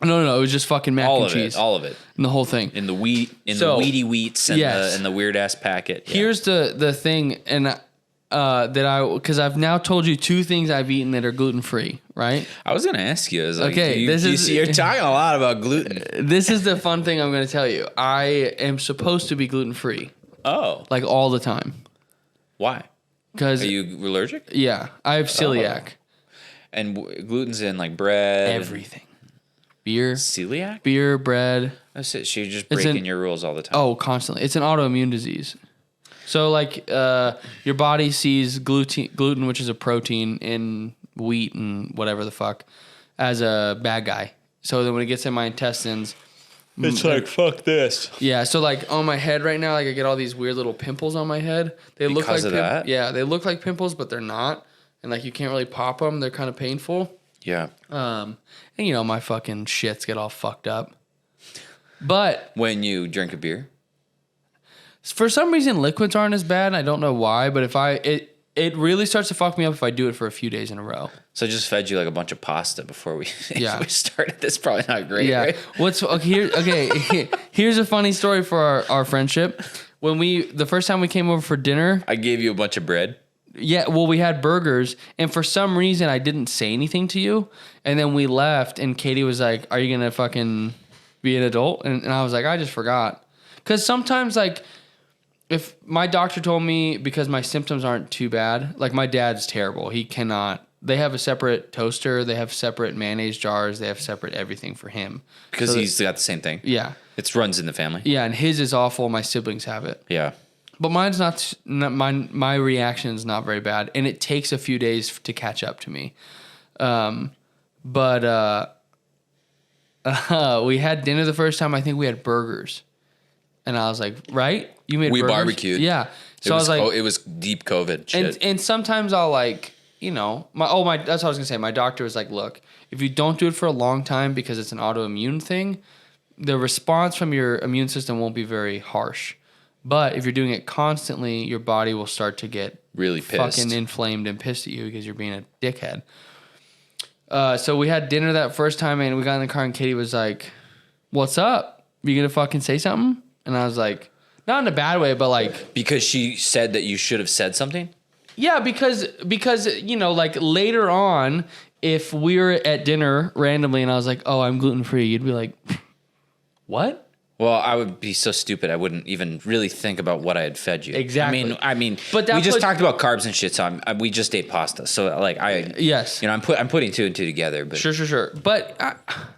No. It was just fucking mac and cheese. All of it. And the whole thing. In the the weedy wheats and the weird ass packet. Yeah. Here's the thing, and because I've now told you 2 things I've eaten that are gluten free, right? I was gonna ask you. I was like, okay, you're talking a lot about gluten. This is the fun thing I'm gonna tell you. I am supposed to be gluten free. Oh, like all the time. Why? Because are you allergic? Yeah, I have celiac. Oh. And gluten's in like bread, everything. Beer. Celiac? Beer, bread. That's it. So you're just breaking your rules all the time. Oh, constantly. It's an autoimmune disease. So like your body sees gluten, which is a protein in wheat and whatever the fuck, as a bad guy. So then when it gets in my intestines, it's like, fuck this. Yeah, so like on my head right now, like I get all these weird little pimples on my head. They look like that? Yeah, they look like pimples, but they're not. And like you can't really pop them. They're kind of painful. Yeah. And you know, my fucking shits get all fucked up. But when you drink a beer? For some reason liquids aren't as bad. I don't know why, but it really starts to fuck me up if I do it for a few days in a row. So I just fed you like a bunch of pasta before we started. That's probably not great, yeah. Right? Here's a funny story for our friendship. The first time we came over for dinner, I gave you a bunch of bread. Yeah, well, we had burgers, and for some reason, I didn't say anything to you, and then we left, and Katie was like, "Are you gonna fucking be an adult?" And I was like, "I just forgot," because sometimes like. If my doctor told me because my symptoms aren't too bad, like my dad's terrible. He cannot. They have a separate toaster. They have separate mayonnaise jars. They have separate everything for him. Because he's got the same thing. Yeah. It runs in the family. Yeah, and his is awful. My siblings have it. Yeah. But mine's not my reaction is not very bad. And it takes a few days to catch up to me. But we had dinner the first time. I think we had burgers. And I was like, right? You made burgers? We barbecued. Yeah. So I was like, it was deep COVID shit. And sometimes I'll like, you know, that's what I was gonna say. My doctor was like, look, if you don't do it for a long time because it's an autoimmune thing, the response from your immune system won't be very harsh. But if you're doing it constantly, your body will start to get really pissed, fucking inflamed and pissed at you because you're being a dickhead. So we had dinner that first time, and we got in the car, and Katie was like, "What's up? You gonna fucking say something?" And I was like, not in a bad way, but like... Because she said that you should have said something? Yeah, because you know, like later on, if we were at dinner randomly and I was like, oh, I'm gluten-free, you'd be like, what? Well, I would be so stupid. I wouldn't even really think about what I had fed you. Exactly. I mean, but we just talked about carbs and shit. So we just ate pasta. So like yes, I'm putting two and two together. But sure. But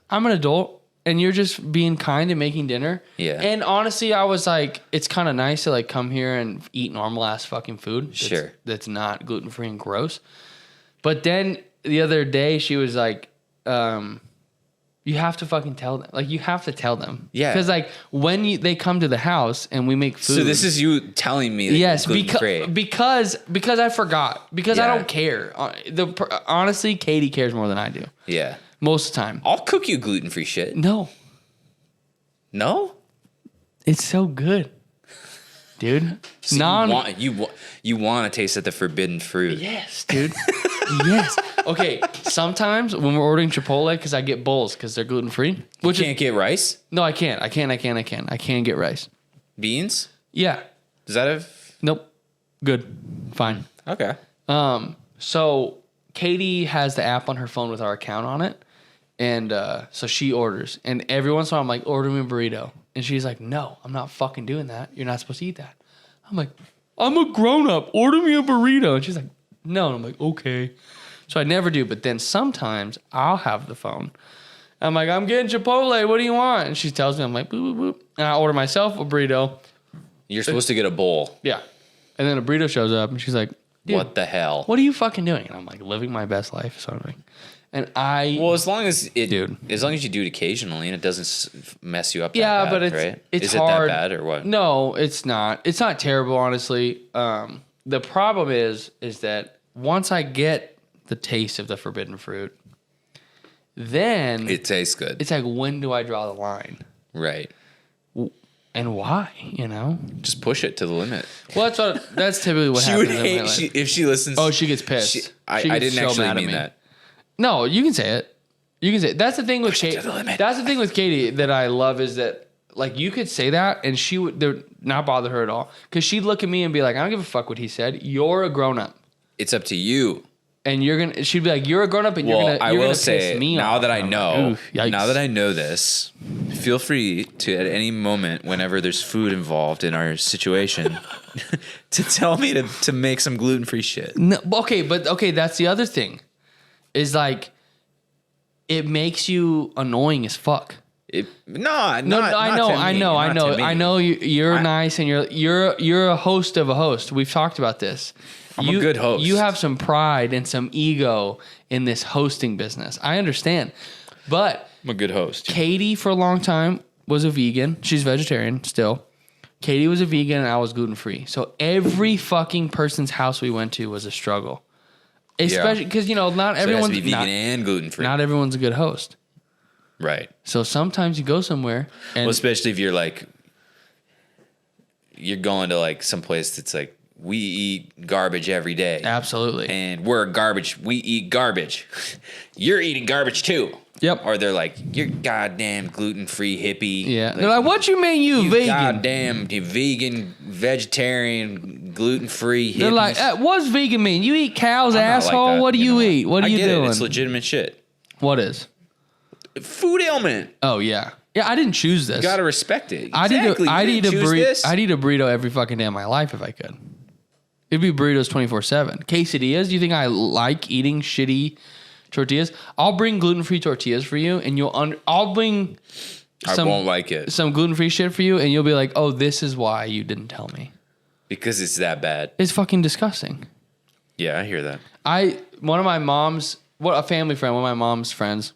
I'm an adult, and you're just being kind and making dinner. Yeah. And honestly, I was like, it's kind of nice to like come here and eat normal ass fucking food. That's not gluten free and gross. But then the other day, she was like, you have to fucking tell them. Like, you have to tell them. Yeah. Because, like, when they come to the house and we make food. So this is you telling me that yes, you're gluten-free. because I forgot. Because I don't care. Honestly, Katie cares more than I do. Yeah. Most of the time. I'll cook you gluten-free shit. No. No? It's so good. Dude. So you want to taste of the forbidden fruit. Yes, dude. Yes. Okay, sometimes when we're ordering Chipotle, because I get bowls because they're gluten-free. You can't get rice? No, I can't. I can get rice. Beans? Yeah. Does that have... Nope. Good. Fine. Okay. So Katie has the app on her phone with our account on it. And so she orders. And every once in a while I'm like, order me a burrito. And she's like, no, I'm not fucking doing that. You're not supposed to eat that. I'm like, I'm a grown-up. Order me a burrito. And she's like, no. And I'm like, okay. So I never do. But then sometimes I'll have the phone. I'm like, I'm getting Chipotle. What do you want? And she tells me, I'm like, boop, boop, boop. And I order myself a burrito. You're supposed to get a bowl. Yeah. And then a burrito shows up and she's like, dude, what the hell? what are you fucking doing? And I'm like, living my best life. So I'm like, well, as long as you do it occasionally and it doesn't mess you up. Yeah, that bad, but right? it's Is hard. it that bad or what? No, it's not. It's not terrible, honestly. The problem is that once I get the taste of the forbidden fruit, then It tastes good. it's like, when do I draw the line? Right. And why? You know? Just push it to the limit. Well, that's typically what She happens. would in my hate life. if she listens. Oh, she gets pissed. I She gets didn't so actually mad at mean me. that. No, you can say it. You can say it. That's the thing with Push it Katie. to the limit. That's the thing with Katie that I love is that, like, you could say that and she would not bother her at all, because she'd look at me and be like, I don't give a fuck what he said. You're a grown up, It's up to you. and she'd be like, you're a grown up, and you're gonna piss me now off. that I And I'm know, like, oof, yikes. now that I know this, feel free to at any moment, whenever there's food involved in our situation, to tell me to make some gluten-free shit. No, okay, that's the other thing, is like, it makes you annoying as fuck. I know. You're nice, and you're a host of a host. We've talked about this. I'm a good host. You have some pride and some ego in this hosting business. I understand, but I'm a good host. Katie for a long time was a vegan. She's vegetarian still. Katie was a vegan, and I was gluten free. So every fucking person's house we went to was a struggle, especially because not everyone's vegan and gluten free. Not everyone's a good host. Right. So sometimes you go somewhere, and especially if you're going to like some place that's like, we eat garbage every day. Absolutely. And we're garbage. We eat garbage. You're eating garbage too. Yep. Or they're like, you're goddamn gluten-free hippie. Yeah. Like, They're like, what you mean you vegan? Goddamn you vegan, vegetarian, gluten-free hippies. They're like, what's vegan mean? You eat cow's I'm not like asshole? that, What do you eat? What are you I get doing? it. It's legitimate shit. What is? Food ailment. Oh, yeah. Yeah, I didn't choose this. You gotta respect it. I'd eat a burrito every fucking day of my life if I could. It'd be burritos 24/7. Quesadillas, do you think I like eating shitty tortillas? I'll bring gluten-free tortillas for you, and I'll bring I won't like it. Some gluten-free shit for you, and you'll be like, oh, this is why you didn't tell me. Because it's that bad. It's fucking disgusting. Yeah, I hear that. A family friend, one of my mom's friends,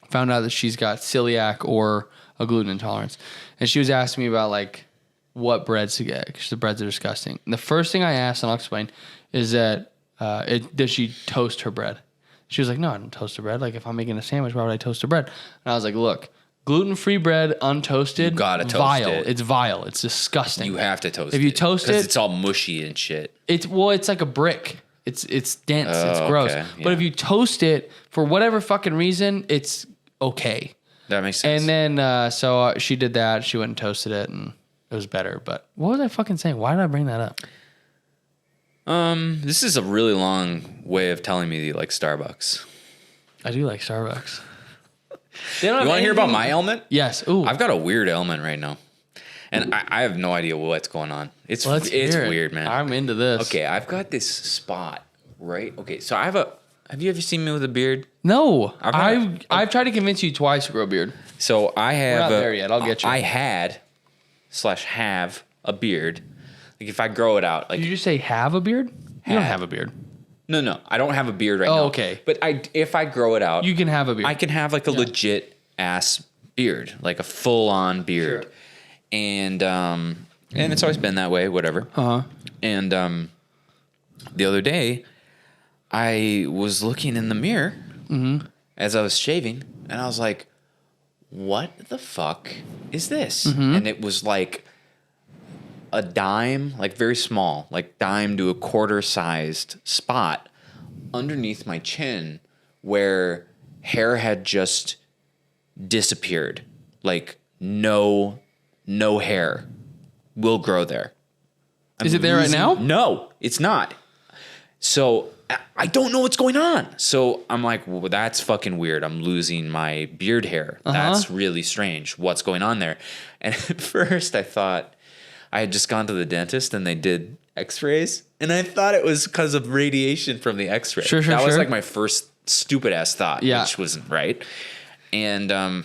found out that she's got celiac or a gluten intolerance. And she was asking me about like what breads to get, because the breads are disgusting. And the first thing I asked, and I'll explain, is that does she toast her bread? She was like, no, I don't toast the bread. Like, if I'm making a sandwich, why would I toast the bread? And I was like, look, gluten-free bread, untoasted, You gotta toast vile. it. It's vile. It's disgusting. You have to toast it. If you toast it, because it's all mushy and shit. it's like a brick. It's dense. It's gross. okay, But yeah. if you toast it for whatever fucking reason, it's okay. That makes sense. And then so she did that. She went and toasted it, and it was better. But what was I fucking saying? Why did I bring that up? This is a really long way of telling me that you like Starbucks. I do like Starbucks. They don't You have want to hear about anything- my ailment? Yes. Ooh. I've got a weird ailment right now, and I have no idea what's going on. It's Let's hear it. weird, man. I'm into this. Okay, I've got this spot, right? Okay, so have you ever seen me with a beard? No, I've I've tried to convince you twice to grow a beard. So I have. We're not there yet. I'll get you. I had / have a beard. Like if I grow it out, like Did you just say have a beard? You don't have a beard. no, I don't have a beard right now. Okay. But if I grow it out, You can have a beard. I can have like a legit ass beard, like a full on beard, Sure. and it's always been that way. Whatever. And the other day, I was looking in the mirror as I was shaving, and I was like, "What the fuck is this?" And it was like a dime, like very small, like dime to a quarter sized spot underneath my chin where hair had just disappeared. Like no hair will grow there. Is it there right now? No, it's not. So I don't know what's going on. So I'm like, well, that's fucking weird. I'm losing my beard hair. That's really strange. What's going on there? And at first I thought I had just gone to the dentist and they did x-rays. And I thought it was because of radiation from the x-ray. Sure, that was sure. like my first stupid ass thought, Yeah. which wasn't right. And I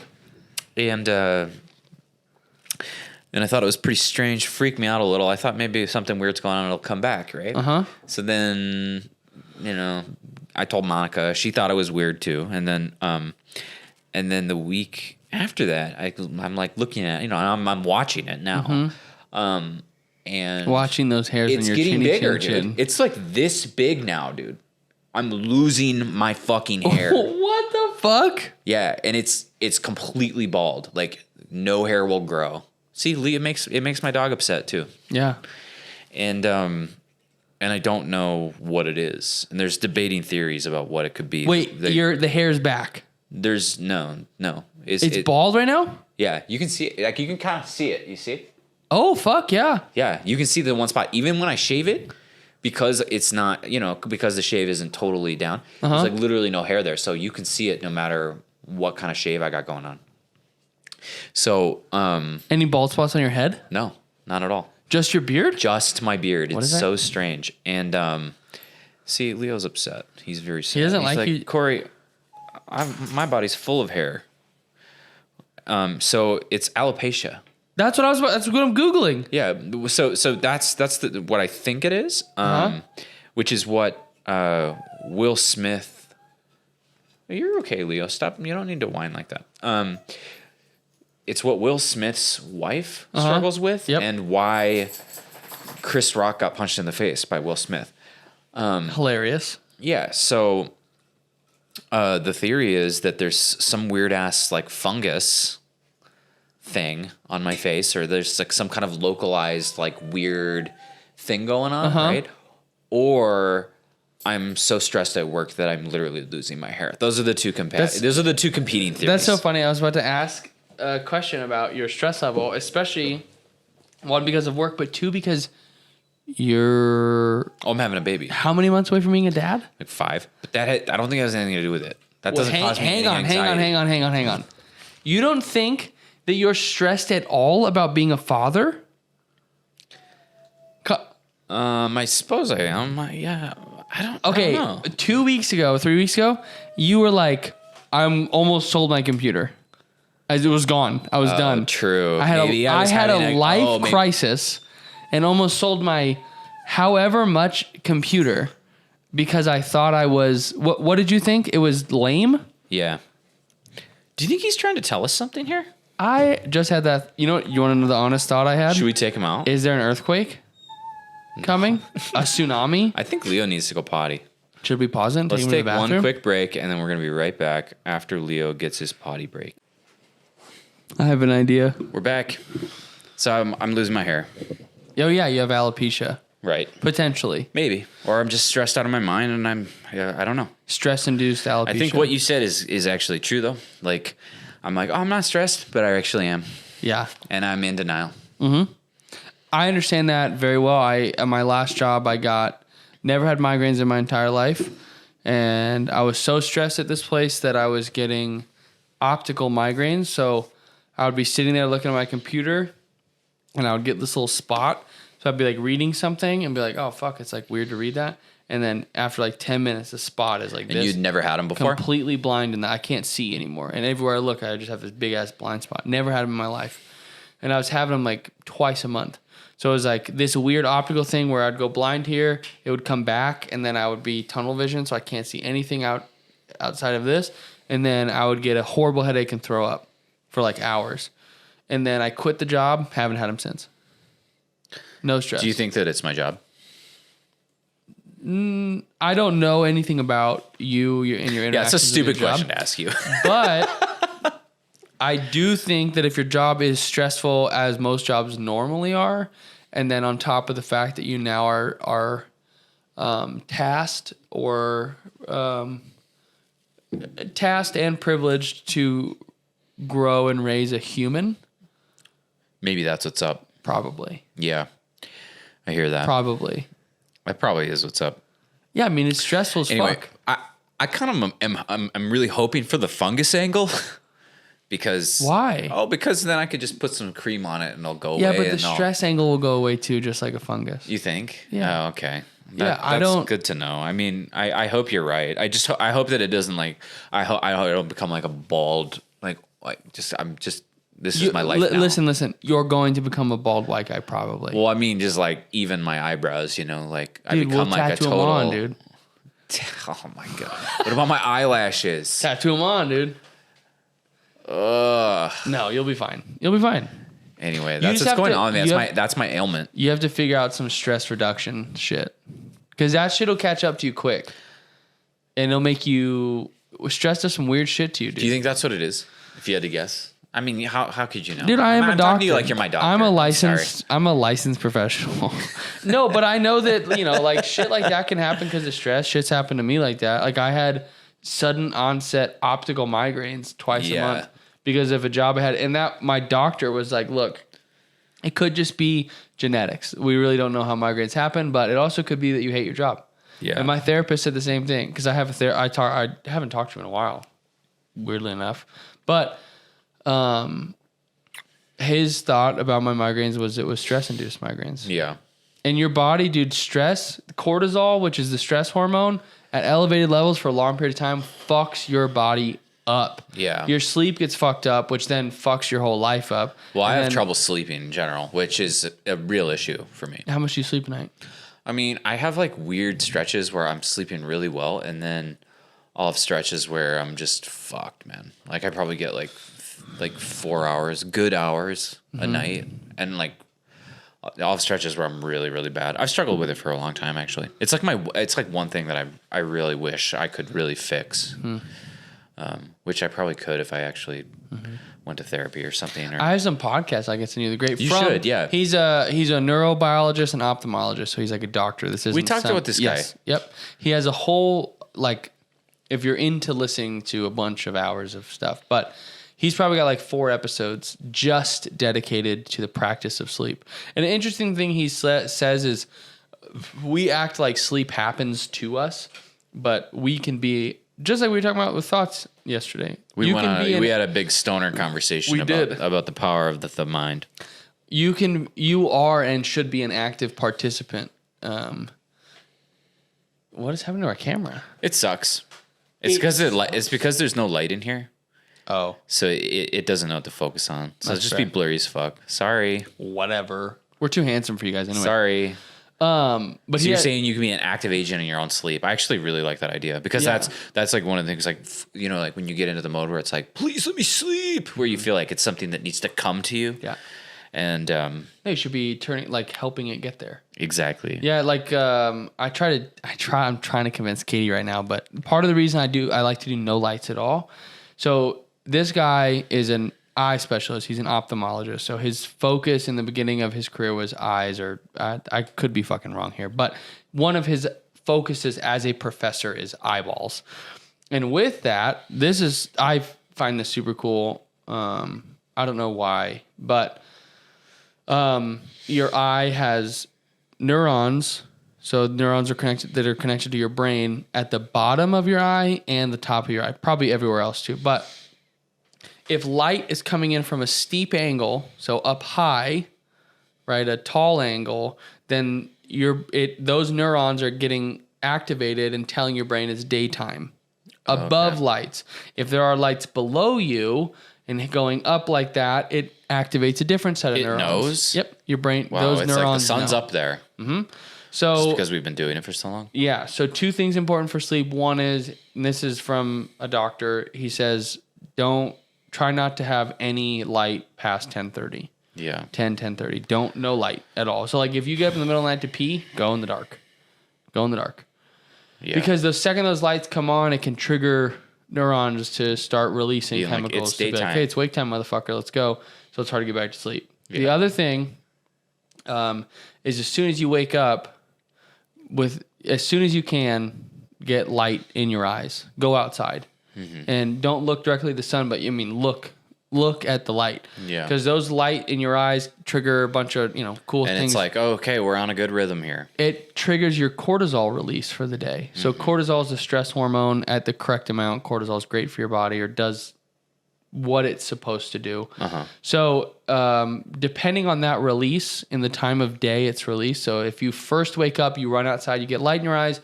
thought it was pretty strange, freaked me out a little. I thought maybe something weird's going on, it'll come back, right? So then, I told Monica. She thought it was weird too. And then the week after that, I'm like looking at, I'm watching it now. And Watching those hairs in it's your getting chinny bigger, chin chin. dude. It's like this big now, dude. I'm losing my fucking hair. What the fuck? Yeah, and it's completely bald. Like no hair will grow. See, Lee, it makes my dog upset too. Yeah. And I don't know what it is. And there's debating theories about what it could be. Wait, the hair's back. There's no. It's bald right now? Yeah, you can see it. Like you can kind of see it. You see it? Oh, fuck yeah. Yeah, you can see the one spot. Even when I shave it, because it's not, because the shave isn't totally down, there's like literally no hair there. So you can see it no matter what kind of shave I got going on. So, Any bald spots on your head? no, not at all. Just your beard? Just my beard. It's is that? so strange. And see, Leo's upset. He's very sad. doesn't He's like you- Cory, my body's full of hair. So it's alopecia. That's what that's what I'm Googling. Yeah. So that's what I think it is. Which is what Will Smith. You're okay, Leo. Stop. You don't need to whine like that. It's what Will Smith's wife struggles with, and why Chris Rock got punched in the face by Will Smith. Hilarious. Yeah. So the theory is that there's some weird ass like fungus thing on my face, or there's like some kind of localized like weird thing going on, right? Or I'm so stressed at work that I'm literally losing my hair. Those are the two competing theories. That's so funny. I was about to ask a question about your stress level, especially one because of work, but two because you're I'm having a baby. how many months away from being a dad? Like 5. But I don't think it has anything to do with it. That doesn't cause me any anxiety. Hang on. You don't think that you're stressed at all about being a father? I suppose I am. Yeah. I don't Okay, know. 3 weeks ago, you were like, I'm almost sold my computer. As it was gone. I was done. True. I had Maybe I had a having life crisis and almost sold my however much computer because I thought I was what did you think? It was lame? Yeah. Do you think he's trying to tell us something here? I just had that. You want to know the honest thought I had? Should we take him out? Is there an earthquake coming? A tsunami? I think Leo needs to go potty. Should we pause it and Let's take him to take the bathroom? one quick break, and then we're going to be right back after Leo gets his potty break. I have an idea. We're back. So I'm losing my hair. Oh yeah, you have alopecia. Right. Potentially. Maybe. Or I'm just stressed out of my mind, and I don't know. Stress-induced alopecia. I think what you said is actually true, though. Like, I'm like, oh, I'm not stressed, but I actually am. Yeah. And I'm in denial. I understand that very well. At my last job, never had migraines in my entire life. And I was so stressed at this place that I optical migraines. So I would be sitting there looking at my computer, and I would get this little spot. So I'd be like reading something and be like, oh, fuck, it's like weird to read that. And then after like 10 minutes, the spot is like And this. you'd never had them before? Completely blind, and I can't see anymore. And everywhere I look, I just have this big ass blind spot. Never had them in my life. And I was having them like twice a month. So it was like this weird optical thing where I'd go blind here, it would come back, and then I would be tunnel vision, so I can't see anything outside of this. And then I would get a horrible headache and throw up for like hours. And then I quit the job, haven't had them since. No stress. Do you think that it's my job? I don't know anything about you and your interactions. Yeah, it's a stupid with your question job, to ask you. But I do think that if your job is stressful, as most jobs normally are, and then on top of the fact that you now are tasked and privileged to grow and raise a human, Maybe that's what's up. probably. Yeah, I hear that. Probably. That probably is what's up. Yeah, I mean, it's stressful as Anyway, fuck. I kind of I'm really hoping for the fungus angle because Why? Oh, because then I could just put some cream on it and it'll go Yeah, away. but the stress angle will go away too, just like a fungus. You think? Yeah. Oh, okay. Yeah, I that's don't- good to know. I mean, I hope you're right. I hope that it doesn't like. I hope it'll become like a bald This is my life now. Listen. You're going to become a bald white guy, probably. Well, I mean, just like even my eyebrows, like I Dude, become we'll like a tattoo total. them on, dude. Oh my god! What about my eyelashes? Tattoo them on, dude. Ugh. No, you'll be fine. You'll be fine. Anyway, You that's just what's have going to- on. you That's my ailment. You have to figure out some stress reduction shit, because that shit will catch up to you quick, and it'll make you stress to some weird shit to you, dude. Do you think that's what it is? If you had to guess, I mean, how could you know? Dude, I am a I'm doctor. talking to you like you're my doctor. I'm Sorry. a licensed professional. No, but I know that, like shit like that can happen because of stress. Shit's happened to me like that. Like I had sudden onset optical migraines twice a month because of a job I had. And that my doctor was like, look, it could just be genetics. We really don't know how migraines happen, but it also could be that you hate your job. Yeah. And my therapist said the same thing because I have I haven't talked to him in a while, weirdly enough. But his thought about my migraines was it was stress-induced migraines. Yeah. And your body, dude, stress, cortisol, which is the stress hormone, at elevated levels for a long period of time, fucks your body up. Yeah. Your sleep gets fucked up, which then fucks your whole life up. Well, I And have then- trouble sleeping in general, which is a real issue for me. How much do you sleep a night? I mean, I have like weird stretches where I'm sleeping really well, and then I'll have stretches where I'm just fucked, man. Like I probably get like 4 hours, good hours a night, and like I'll have stretches where I'm really, really bad. I've struggled with it for a long time, actually. It's like one thing that I really wish I could really fix, which I probably could if I actually went to therapy or something. Or I have some podcasts I can send you. The great. You should, yeah. He's a neurobiologist and ophthalmologist, so he's like a doctor. This is We talked about this guy. Yep. He has a whole if you're into listening to a bunch of hours of stuff, but he's probably got like 4 episodes just dedicated to the practice of sleep. And an interesting thing he says is we act like sleep happens to us, but we can be just like we were talking about with thoughts yesterday. we had a big stoner conversation about the power of the mind. You are and should be an active participant. What is happening to our camera? It sucks. It's because there's no light in here. Oh, So it doesn't know what to focus on. So That's it's just fair. be blurry as fuck. Sorry. whatever. We're too handsome for you guys anyway. Sorry. But So you're saying you can be an active agent in your own sleep. I actually really like that idea because Yeah. that's like one of the things like like when you get into the mode where it's like, please let me sleep, where you feel like it's something that needs to come to you. yeah, And you should be helping it get there. exactly. Yeah, I'm trying to convince Katie right now, but part of the reason I like to do no lights at all. So this guy is an eye specialist. He's an ophthalmologist. So his focus in the beginning of his career was eyes, or I could be fucking wrong here, but one of his focuses as a professor is eyeballs. And with that, I find this super cool. I don't know why, but your eye has neurons. So neurons are connected to your brain at the bottom of your eye and the top of your eye, probably everywhere else too. But if light is coming in from a steep angle, so up high, right, a tall angle, then those neurons are getting activated and telling your brain it's daytime. Above lights. If there are lights below you and going up like that, it activates a different set of neurons. It knows? Yep. Your brain, Wow, those it's neurons like the sun's know. up there. So Just because we've been doing it for so long. yeah. So 2 things important for sleep. One is, and this is from a doctor, he says, try not to have any light past 10:30. Yeah. 10:30. Don't no light at all. So like if you get up in the middle of the night to pee, go in the dark. Go in the dark. Yeah. Because the second those lights come on, it can trigger neurons to start releasing Being like, chemicals. it's to be like, daytime. hey, it's wake time, motherfucker. Let's go. So it's hard to get back to sleep. Yeah. The other thing is as soon as you wake up, as soon as you can, get light in your eyes. Go outside. And don't look directly at the sun, but look at the light. Yeah. Because those light in your eyes trigger a bunch of, cool And things. it's like, okay, we're on a good rhythm here. It triggers your cortisol release for the day. So cortisol is a stress hormone at the correct amount. Cortisol is great for your body, or does what it's supposed to do. So depending on that release in the time of day it's released. So if you first wake up, you run outside, you get light in your eyes.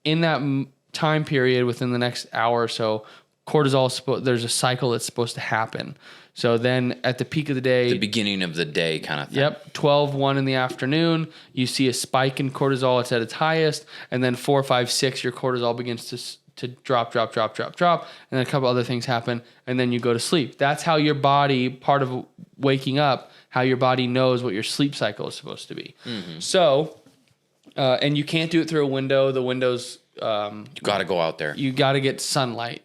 In that time period within the next hour or so, cortisol, there's a cycle that's supposed to happen. So then at the peak of the day, The beginning of the day kind of thing. yep, 1 in the afternoon, you see a spike in cortisol. It's at its highest. And then 4, 5, 6, your cortisol begins to drop. And then a couple other things happen. And then you go to sleep. That's how your body, part of waking up, how your body knows what your sleep cycle is supposed to be. So, and you can't do it through a window. The window's... You got to go out there. you got to get sunlight.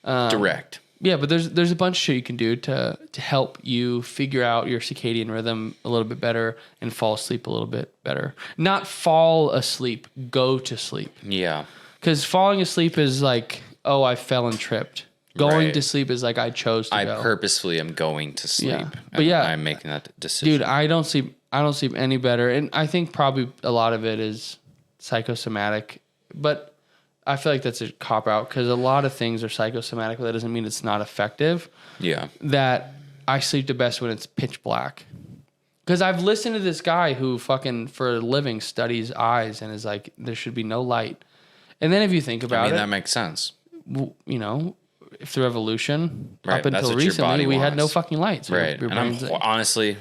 Direct. Yeah, but there's a bunch of shit you can do to help you figure out your circadian rhythm a little bit better and fall asleep a little bit better. Not fall asleep, go to sleep. Yeah. Because falling asleep is like, oh, I fell and tripped. Going Right. to sleep is like I chose to I go. purposefully am going to sleep. Yeah. But and yeah. I'm making that decision. Dude, I don't sleep any better. And I think probably a lot of it is psychosomatic. But I feel like that's a cop out because a lot of things are psychosomatic, but that doesn't mean it's not effective. Yeah. That I sleep the best when it's pitch black. Because I've listened to this guy who fucking for a living studies eyes and is like, there should be no light. And then if you think about that makes sense. through evolution, Right, up that's until what your recently, body we had no wants. fucking lights. Right. Your And I'm brain's like- honestly,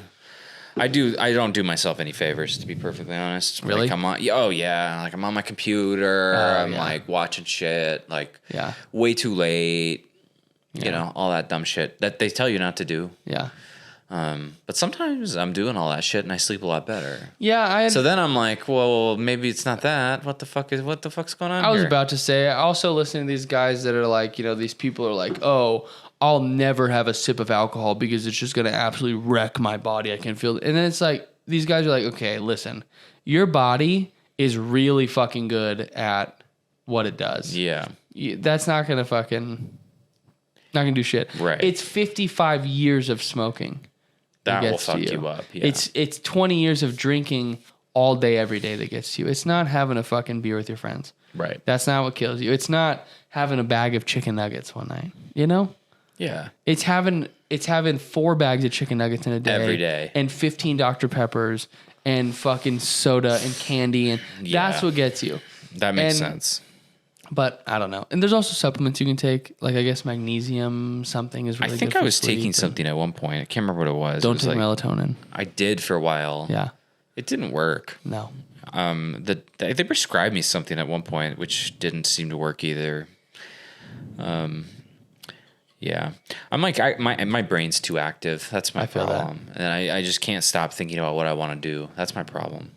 I don't do myself any favors, to be perfectly honest. Really? Like I'm on, like I'm on my computer. I'm like watching shit, like Yeah. way too late. Yeah. You know, all that dumb shit that they tell you not to do. Yeah. But sometimes I'm doing all that shit and I sleep a lot better. Yeah. So then I'm like, well, maybe it's not that. What the fuck's going on I was here? about to say, I also listen to these guys that are like, these people are like, oh, I'll never have a sip of alcohol because it's just going to absolutely wreck my body. I can feel it. And then it's like, these guys are like, okay, listen, your body is really fucking good at what it does. Yeah. That's not going to not going to do shit. Right. It's 55 years of smoking. That will gets to fuck you up. Yeah. It's 20 years of drinking all day, every day that gets to you. It's not having a fucking beer with your friends. Right. That's not what kills you. It's not having a bag of chicken nuggets one night. Yeah. It's having 4 bags of chicken nuggets in a day. Every day. And 15 Dr. Peppers and fucking soda and candy. And that's what gets you. That makes And- sense. But I don't know. And there's also supplements you can take. Like, I guess magnesium something is really I good think for I was sleep. taking something at one point. I can't remember what it was. Don't it was take like, melatonin. I did for a while. Yeah. It didn't work. No. They prescribed me something at one point, which didn't seem to work either. Yeah, I'm like my brain's too active. That's my feel that. problem, and I just can't stop thinking about what I want to do. That's my problem.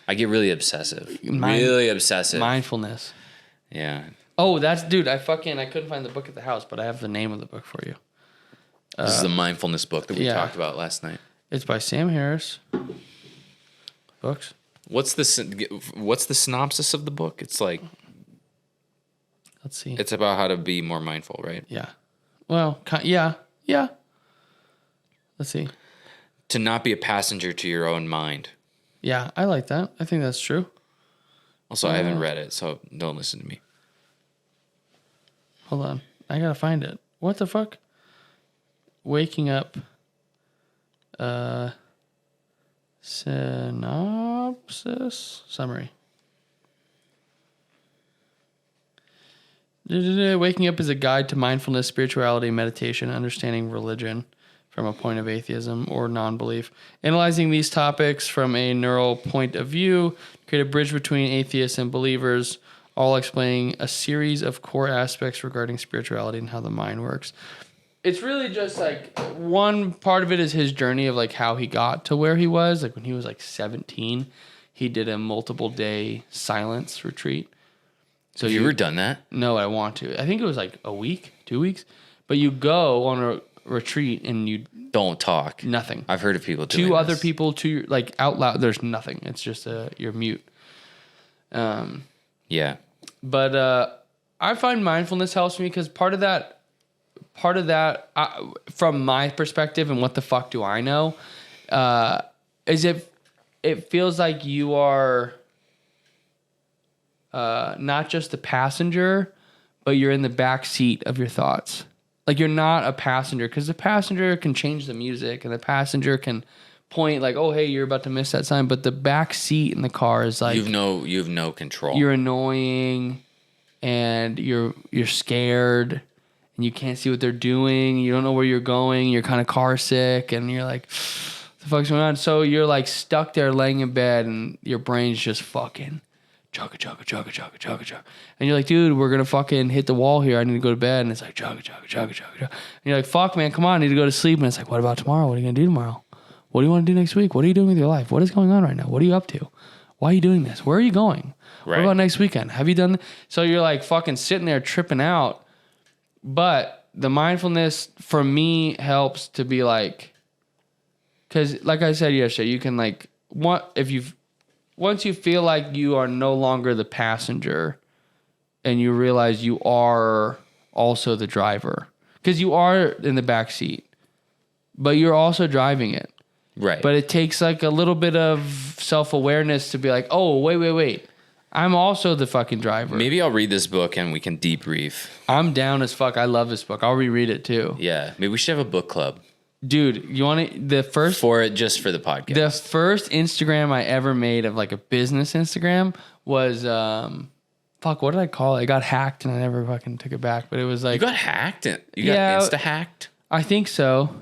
I get really obsessive. Really obsessive. Mindfulness. Yeah. Oh, dude, I couldn't find the book at the house, but I have the name of the book for you. This is the mindfulness book that we yeah. talked about last night. It's by Sam Harris. Books. What's the synopsis of the book? It's like, Let's see. it's about how to be more mindful, right? Yeah. Well, yeah. Let's see. To not be a passenger to your own mind. Yeah, I like that. I think that's true. Also, I haven't read it, so don't listen to me. Hold on. I gotta find it. What the fuck? waking up. Synopsis summary. Waking up is a guide to mindfulness, spirituality, meditation, understanding religion from a point of atheism or non-belief. Analyzing these topics from a neural point of view, create a bridge between atheists and believers, all explaining a series of core aspects regarding spirituality and how the mind works. It's really just like one part of it is his journey of like how he got to where he was. Like when he was like 17, he did a multiple day silence retreat. So Have you ever done that? No, I want to. I think it was like a week, 2 weeks. But you go on a retreat and you don't talk. Nothing. I've heard of people doing two other people, to like out loud. There's nothing. It's just you're mute. Yeah. But I find mindfulness helps me because part of that, from my perspective, and what the fuck do I know, is it feels like you are not just the passenger, but you're in the back seat of your thoughts. Like you're not a passenger because the passenger can change the music and the passenger can point like, oh, hey, you're about to miss that sign. But the back seat in the car is like you have no control. You're annoying and you're scared and you can't see what they're doing. You don't know where you're going. You're kind of car sick and you're like, what the fuck's going on? So you're like stuck there laying in bed and your brain's just fucking chugga, chugga, chugga, chugga, chugga, chugga. And you're like, dude, we're going to fucking hit the wall here. I need to go to bed. And it's like, chugga, chugga, chugga, chugga, chugga. And you're like, fuck, man, come on. I need to go to sleep. And it's like, what about tomorrow? What are you going to do tomorrow? What do you want to do next week? What are you doing with your life? What is going on right now? What are you up to? Why are you doing this? Where are you going? Right. What about next weekend? Have you done? So you're like fucking sitting there tripping out. But the mindfulness for me helps to be like, because like I said yesterday, you can like, once you feel like you are no longer the passenger and you realize you are also the driver, because you are in the back seat, but you're also driving it. Right. But it takes like a little bit of self-awareness to be like, oh, wait. I'm also the fucking driver. Maybe I'll read this book and we can debrief. I'm down as fuck. I love this book. I'll reread it too. Yeah. Maybe we should have a book club. Dude, you want to, just for the podcast. The first Instagram I ever made of like a business Instagram was, what did I call it? It got hacked and I never fucking took it back, but it was like. You got hacked? You got insta-hacked? I think so.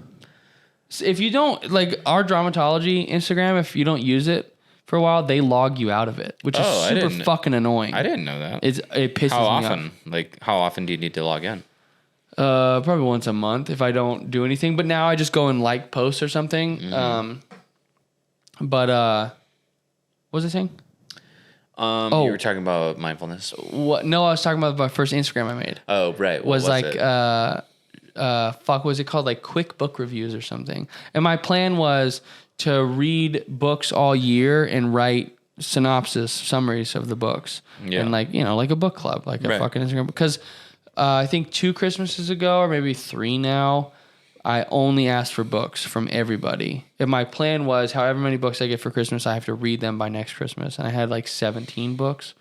If you don't, like our Dramatology Instagram, if you don't use it for a while, they log you out of it, which is super fucking annoying. I didn't know that. It pisses me off. How often? Like, how often do you need to log in? Probably once a month if I don't do anything. But now I just go and like posts or something. Mm-hmm. What was I saying? You were talking about mindfulness. What? No, I was talking about my first Instagram I made. Oh, right. What was like it? What was it called? Like quick book reviews or something. And my plan was to read books all year and write summaries of the books. Yeah. And like a book club, like a fucking Instagram. Because I think 2 Christmases ago, or maybe 3 now, I only asked for books from everybody. And my plan was, however many books I get for Christmas, I have to read them by next Christmas. And I had like 17 books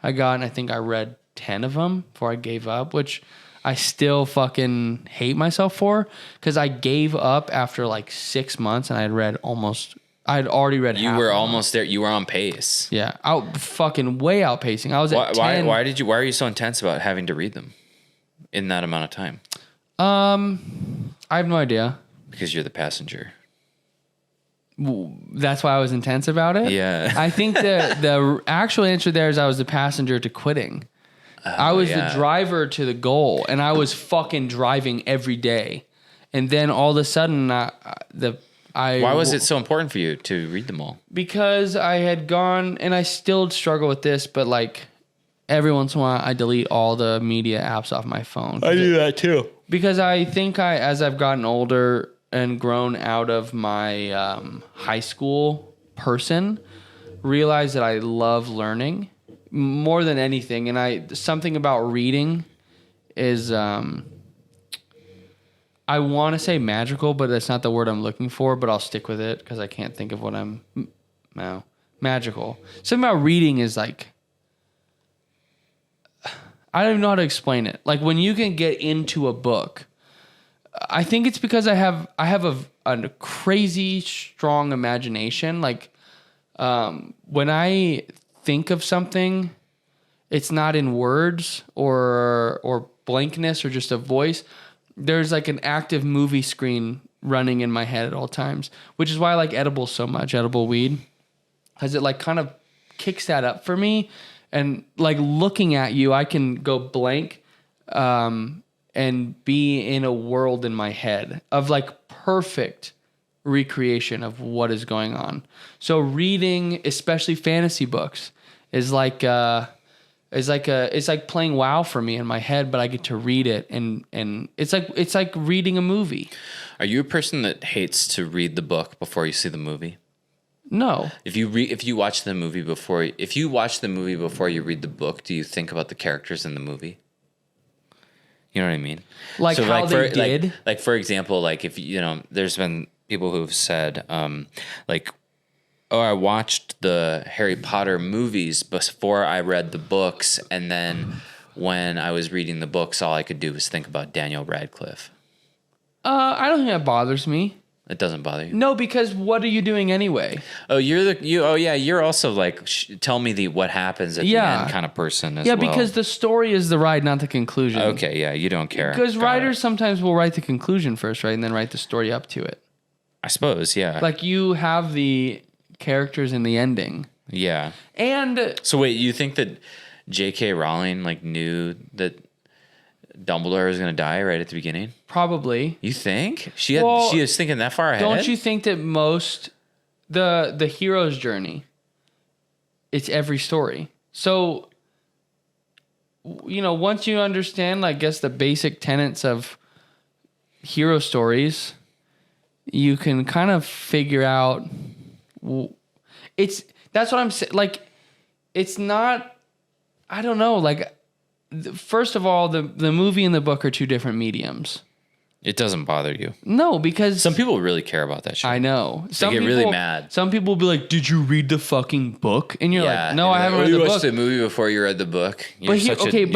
I got, and I think I read 10 of them before I gave up, which I still fucking hate myself for, because I gave up after like 6 months and I had already read half. You were almost there. You were on pace. Yeah. Fucking way outpacing. I was at 10. Why are you so intense about having to read them in that amount of time? I have no idea. Because you're the passenger. That's why I was intense about it? Yeah. I think the actual answer there is I was the passenger to quitting. I was the driver to the goal, and I was fucking driving every day. And then all of a sudden, why was it so important for you to read them all? Because I had gone, and I still struggle with this, but like every once in a while, I delete all the media apps off my phone. I do that too. Because I think as I've gotten older and grown out of my high school person, realized that I love learning more than anything. And something about reading is, I want to say magical, but that's not the word I'm looking for, but I'll stick with it because I can't think of what magical. Something about reading is like, I don't even know how to explain it. Like when you can get into a book, I think it's because I have a crazy strong imagination. Like when I think of something, it's not in words or blankness or just a voice. There's like an active movie screen running in my head at all times, which is why I like edibles so much, edible weed, because it like kind of kicks that up for me. And like looking at you, I can go blank and be in a world in my head of like perfect recreation of what is going on. So reading, especially fantasy books, is like it's like playing WoW for me in my head, but I get to read it and it's like reading a movie. Are you a person that hates to read the book before you see the movie? No. If you watch the movie before you read the book, do you think about the characters in the movie? You know what I mean? Like so how they did? Like for example, like if you know, there's been people who've said like, oh, I watched the Harry Potter movies before I read the books, and then when I was reading the books, all I could do was think about Daniel Radcliffe. I don't think that bothers me. It doesn't bother you? No, because what are you doing anyway? Oh, you're also like tell me what happens at the end kind of person as well. Yeah, because the story is the ride, not the conclusion. Okay, yeah, you don't care. Because writers sometimes will write the conclusion first, right, and then write the story up to it. I suppose, yeah. Like you have the characters in the ending. Yeah. And so wait, you think that J.K. Rowling like knew that Dumbledore was going to die right at the beginning? Probably. You think? She was thinking that far ahead? Don't you think that most the hero's journey, it's every story. So you know, once you understand, I guess, the basic tenets of hero stories, you can kind of figure out that's what I'm saying. Like, it's not, I don't know, like, first of all, the movie and the book are two different mediums. It doesn't bother you? No, because some people really care about that shit. I know. They get really mad. Some people will be like, "Did you read the fucking book?" And you're like, "No, I haven't read the book." You watched the movie before you read the book. You're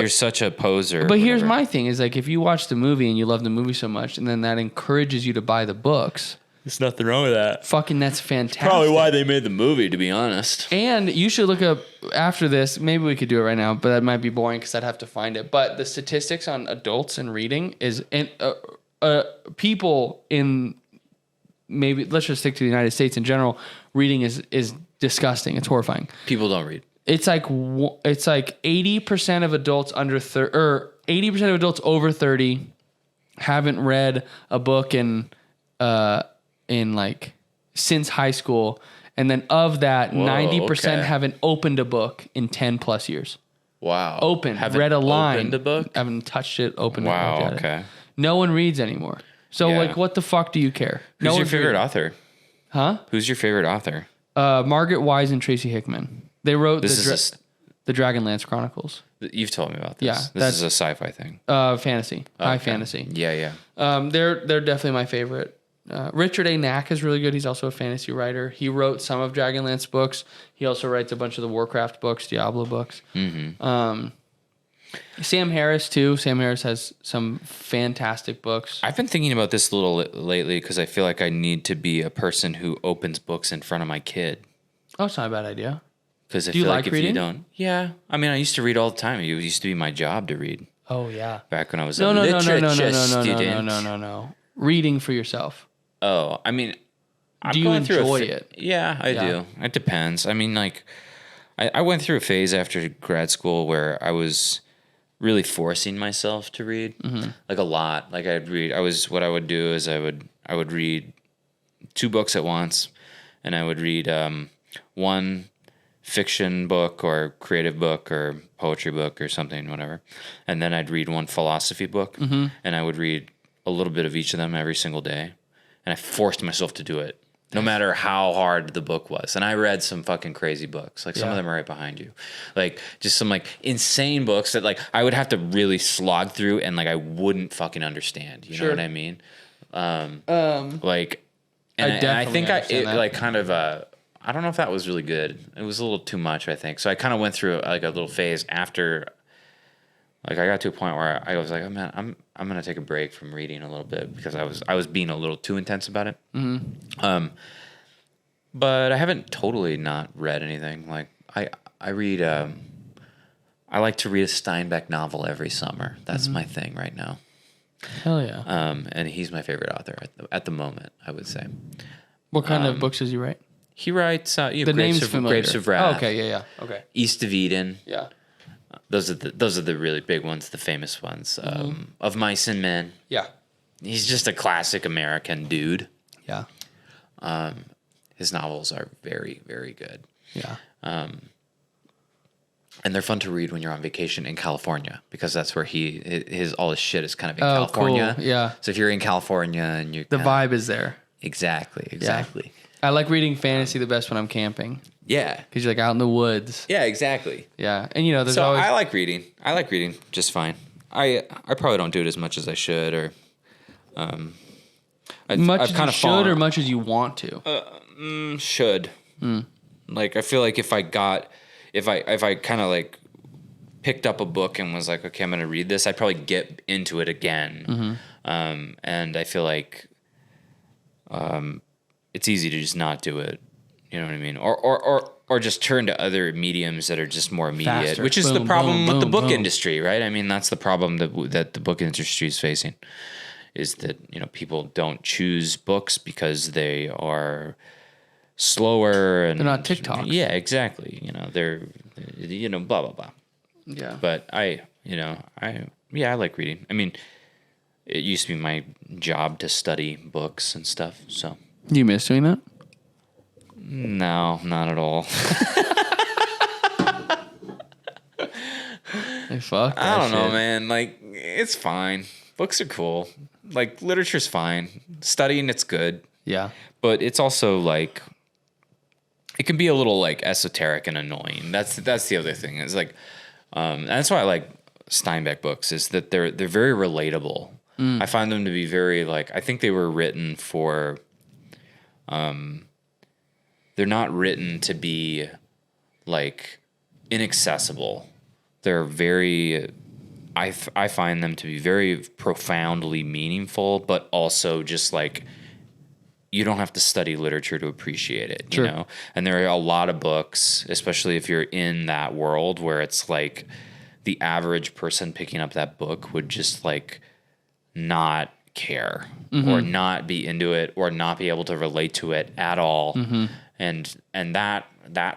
such a poser. But here's my thing: is like, if you watch the movie and you love the movie so much, and then that encourages you to buy the books. There's nothing wrong with that. Fucking, that's fantastic. Probably why they made the movie, to be honest. And you should look up after this. Maybe we could do it right now, but that might be boring because I'd have to find it. But the statistics on adults and reading is people in, maybe let's just stick to the United States in general. Reading is disgusting. It's horrifying. People don't read. It's like 80% of adults under 30, or 80% of adults over 30 haven't read a book in like since high school, and then of that, 90% haven't opened a book in 10 plus years. Wow. Read a line. Opened a book? Haven't touched it, opened it. Wow, okay. No one reads anymore. So like, what the fuck do you care? Who's your favorite author? Huh? Who's your favorite author? Margaret Wise and Tracy Hickman. They wrote the Dragonlance Chronicles. You've told me about this. Yeah, this is a sci-fi thing. Fantasy. Okay. High fantasy. Yeah. They're definitely my favorite. Richard A. Knack is really good. He's also a fantasy writer. He wrote some of Dragonlance books. He also writes a bunch of the Warcraft books, Diablo books. Mm-hmm. Sam Harris too. Sam Harris has some fantastic books. I've been thinking about this a little lately because I feel like I need to be a person who opens books in front of my kid. Oh, it's not a bad idea. Because I feel like if you don't, I mean, I used to read all the time. It used to be my job to read. Oh yeah. Back when I was a literature student. No. Reading for yourself. Oh, I mean, do you enjoy it? Yeah, I do. It depends. I mean, like, I went through a phase after grad school where I was really forcing myself to read, like a lot. Like what I would do is I would read 2 books at once, and I would read one fiction book or creative book or poetry book or something, whatever, and then I'd read one philosophy book, and I would read a little bit of each of them every single day. And I forced myself to do it, no matter how hard the book was. And I read some fucking crazy books. Like, some of them are right behind you. Like, just some, like, insane books that, like, I would have to really slog through and, like, I wouldn't fucking understand. You know what I mean? Like, and I think like, kind of, I don't know if that was really good. It was a little too much, I think. So I kind of went through, like, a little phase after Like I got to a point where I was like, oh man, I'm gonna take a break from reading a little bit because I was being a little too intense about it. Mm-hmm. But I haven't totally not read anything. Like I read. I like to read a Steinbeck novel every summer. That's my thing right now. Hell yeah. And he's my favorite author at the moment, I would say. What kind of books does he write? He writes The name's familiar. Grapes of Wrath. Oh, okay, yeah. Okay. East of Eden. Yeah. Those are the really big ones, the famous ones. Of Mice and Men. Yeah. He's just a classic American dude. Yeah. His novels are very, very good. Yeah. And they're fun to read when you're on vacation in California because that's where all his shit is kind of in California. Cool. Yeah. So if you're in California and you're the vibe is there. Exactly. Yeah. I like reading fantasy the best when I'm camping. Yeah. Because you're like out in the woods. Yeah, exactly. Yeah. And there's so always. I like reading. I like reading just fine. I probably don't do it as much as I should or much as you should or much as you want to? Should. Like I feel like if I kind of like picked up a book and was like, okay, I'm going to read this, I'd probably get into it again. And I feel like it's easy to just not do it. You know what I mean? Or just turn to other mediums that are just more immediate, faster. which is Boom, the problem boom, with the boom, book boom. industry, right? I mean, that's the problem that the book industry is facing is that, people don't choose books because they are slower and They're not TikToks. Yeah, exactly. They're blah blah blah. Yeah. But I like reading. I mean, it used to be my job to study books and stuff. So Do you miss doing that? no, not at all. Hey, fuck. I don't know, man. Like it's fine. Books are cool. Like literature's fine. Studying it's good. Yeah. But it's also like it can be a little like esoteric and annoying. That's the other thing. It's like and that's why I like Steinbeck books is that they're very relatable. I find them to be very like I think they were written for they're not written to be like inaccessible. They're very I find them to be very profoundly meaningful, but also just like you don't have to study literature to appreciate it, Sure. you know? And there are a lot of books, especially if you're in that world where it's like the average person picking up that book would just like not care or not be into it or not be able to relate to it at all. And that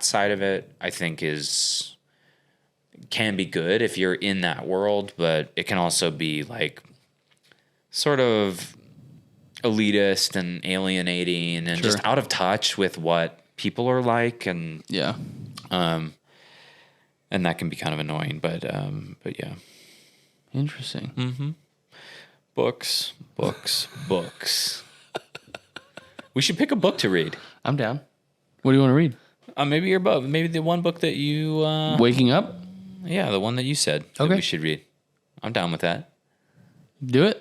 side of it, I think can be good if you're in that world, but it can also be like sort of elitist and alienating and just out of touch with what people are like and and that can be kind of annoying, but yeah. Interesting. Books. We should pick a book to read. I'm down. What do you want to read? Maybe your book. Maybe the one book that you Waking Up? yeah, the one that you said that we should read. I'm down with that. Do it.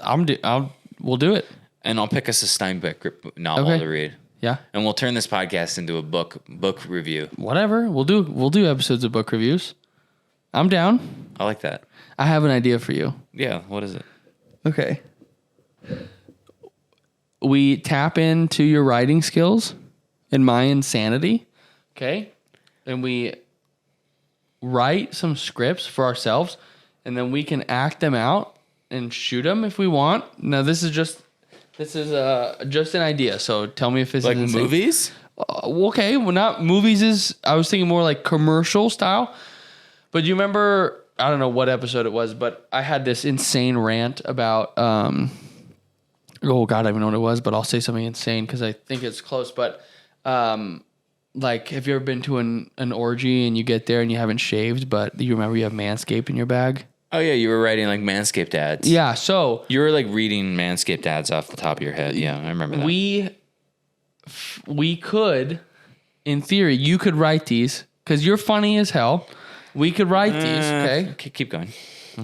We'll do it. And I'll pick us a Steinbeck novel to read. Yeah. And we'll turn this podcast into a book review. Whatever. We'll do episodes of book reviews. I'm down. I like that. I have an idea for you. Yeah, what is it? Okay. We tap into your writing skills and my insanity. Okay? And we write some scripts for ourselves and then we can act them out and shoot them if we want. Now this is just an idea. So tell me if this like is insane. movies? Okay, well not movies I was thinking more like commercial style. But you remember, I don't know what episode it was, but I had this insane rant about oh God, I don't even know what it was, but I'll say something insane because I think it's close. But like, have you ever been to an orgy and you get there and you haven't shaved, but you remember you have Manscaped in your bag? Oh yeah, you were writing like Manscaped ads. Yeah, so you were like reading Manscaped ads off the top of your head. Yeah, I remember that. We could, in theory, you could write these because you're funny as hell. We could write these, okay? Keep going.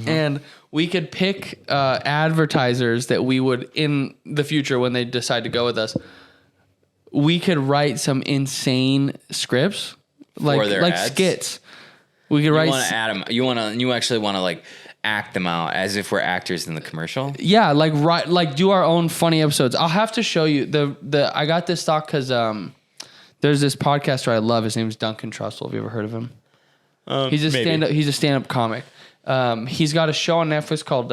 And we could pick advertisers that we would, in the future when they decide to go with us, we could write some insane scripts, like ads? skits. We could write. You want to add them. You actually want to like act them out as if we're actors in the commercial. Yeah, like do our own funny episodes. I'll have to show you the I got this stock because there's this podcaster I love. His name is Duncan Trussell. Have you ever heard of him? He's a stand-up comic. He's got a show on Netflix called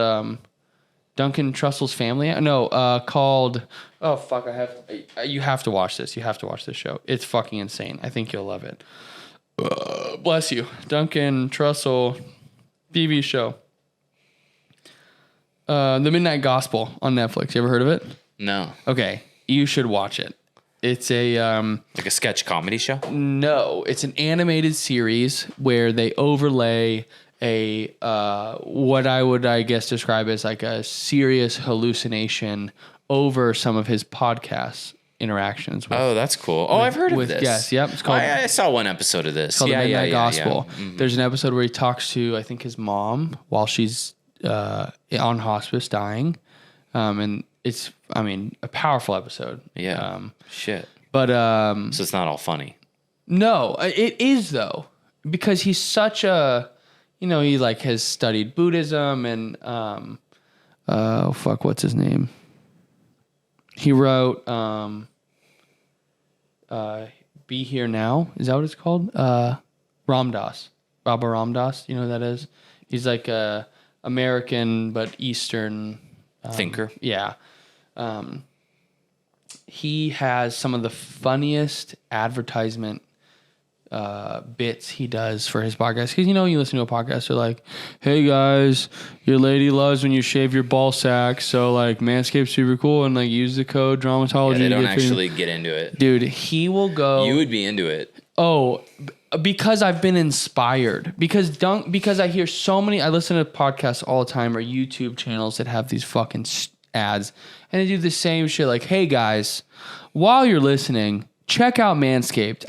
Duncan Trussell's Family. No, called oh fuck, you have to watch this. You have to watch this show. It's fucking insane. I think you'll love it. Bless you. Duncan Trussell TV show. The Midnight Gospel on Netflix. You ever heard of it? No. Okay, you should watch it. It's a like a sketch comedy show? No, it's an animated series where they overlay a what I would describe as like a serious hallucination over some of his podcast interactions with, that's cool. I've heard of this. Yes, yep. It's called I saw one episode of this. It's called The Midnight Gospel. Yeah. Mm-hmm. There's an episode where he talks to, I think, his mom while she's on hospice dying. And it's, a powerful episode. Yeah. Shit. But so it's not all funny. No, it is though, because he's such a, he like has studied Buddhism and what's his name? He wrote Be Here Now. Is that what it's called? Ram Dass. Baba Ram Dass. You know who that is? He's like a American but Eastern thinker. Yeah. He has some of the funniest advertisement bits he does for his podcast. Because, you listen to a podcast, they're like, hey guys, your lady loves when you shave your ball sack. So, like, Manscaped's super cool. And, like, use the code Dramatology. Yeah, they don't actually get into it. Dude, he will go. You would be into it. Oh, because I've been inspired. Because I hear so many. I listen to podcasts all the time or YouTube channels that have these fucking ads. And they do the same shit like, hey guys, while you're listening, check out Manscaped.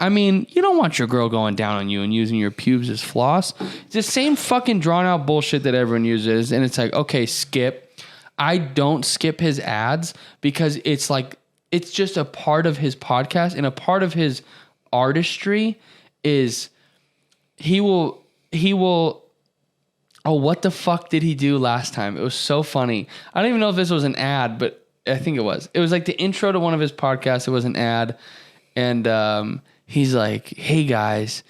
You don't want your girl going down on you and using your pubes as floss. It's the same fucking drawn out bullshit that everyone uses. And it's like, okay, skip. I don't skip his ads because it's like, it's just a part of his podcast and a part of his artistry is he will, oh, what the fuck did he do last time? It was so funny. I don't even know if this was an ad, but I think it was. It was like the intro to one of his podcasts. It was an ad. And he's like, hey guys,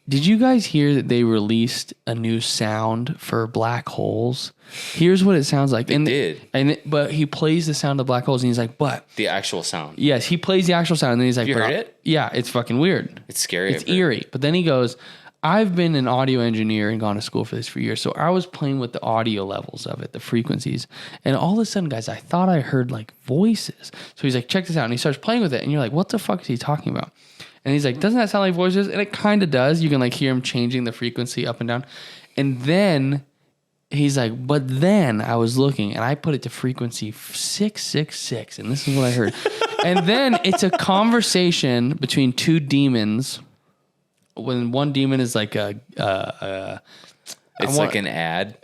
did you guys hear that they released a new sound for black holes? Here's what it sounds like. But he plays the sound of black holes and he's like, but the actual sound. Yes, he plays the actual sound and then he's like, you heard it? Yeah, it's fucking weird. It's scary. It's eerie. But then he goes, I've been an audio engineer and gone to school for this for years. So I was playing with the audio levels of it, the frequencies. And all of a sudden, guys, I thought I heard like voices. So he's like, check this out. And he starts playing with it. And you're like, what the fuck is he talking about? And he's like, doesn't that sound like voices? And it kind of does. You can like hear him changing the frequency up and down. And then he's like, but then I was looking and I put it to frequency 666. And this is what I heard. And then it's a conversation between two demons. When one demon is like like an ad.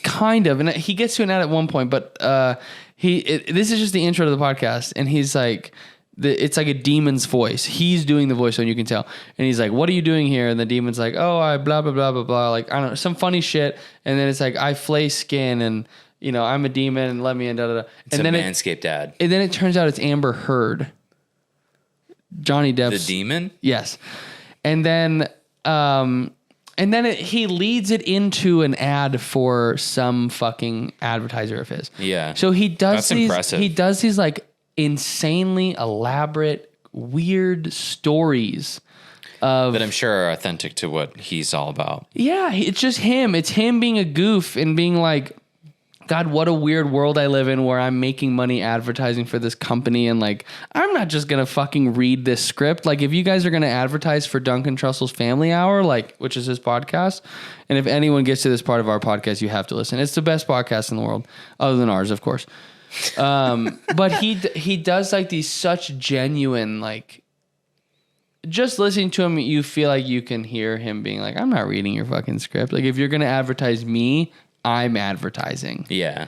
Kind of, and he gets to an ad at one point, but this is just the intro to the podcast, and he's like, it's like a demon's voice. He's doing the voice, so you can tell, and he's like, "What are you doing here?" And the demon's like, "Oh, I blah blah blah blah blah," like I don't know, some funny shit, and then it's like, "I flay skin," and I'm a demon, and let me in, da da da. It's a Manscaped ad, and then it turns out it's Amber Heard, Johnny Depp's the demon. Yes. And then he leads it into an ad for some fucking advertiser of his. Yeah. So he does impressive. He does these like insanely elaborate, weird stories that I'm sure are authentic to what he's all about. Yeah, it's just him. It's him being a goof and being like, God, what a weird world I live in where I'm making money advertising for this company. And like, I'm not just going to fucking read this script. Like, if you guys are going to advertise for Duncan Trussell's Family Hour, like, which is his podcast. And if anyone gets to this part of our podcast, you have to listen. It's the best podcast in the world, other than ours, of course. But he does like these such genuine, like, just listening to him, you feel like you can hear him being like, I'm not reading your fucking script. Like, if you're going to advertise me, I'm advertising. Yeah.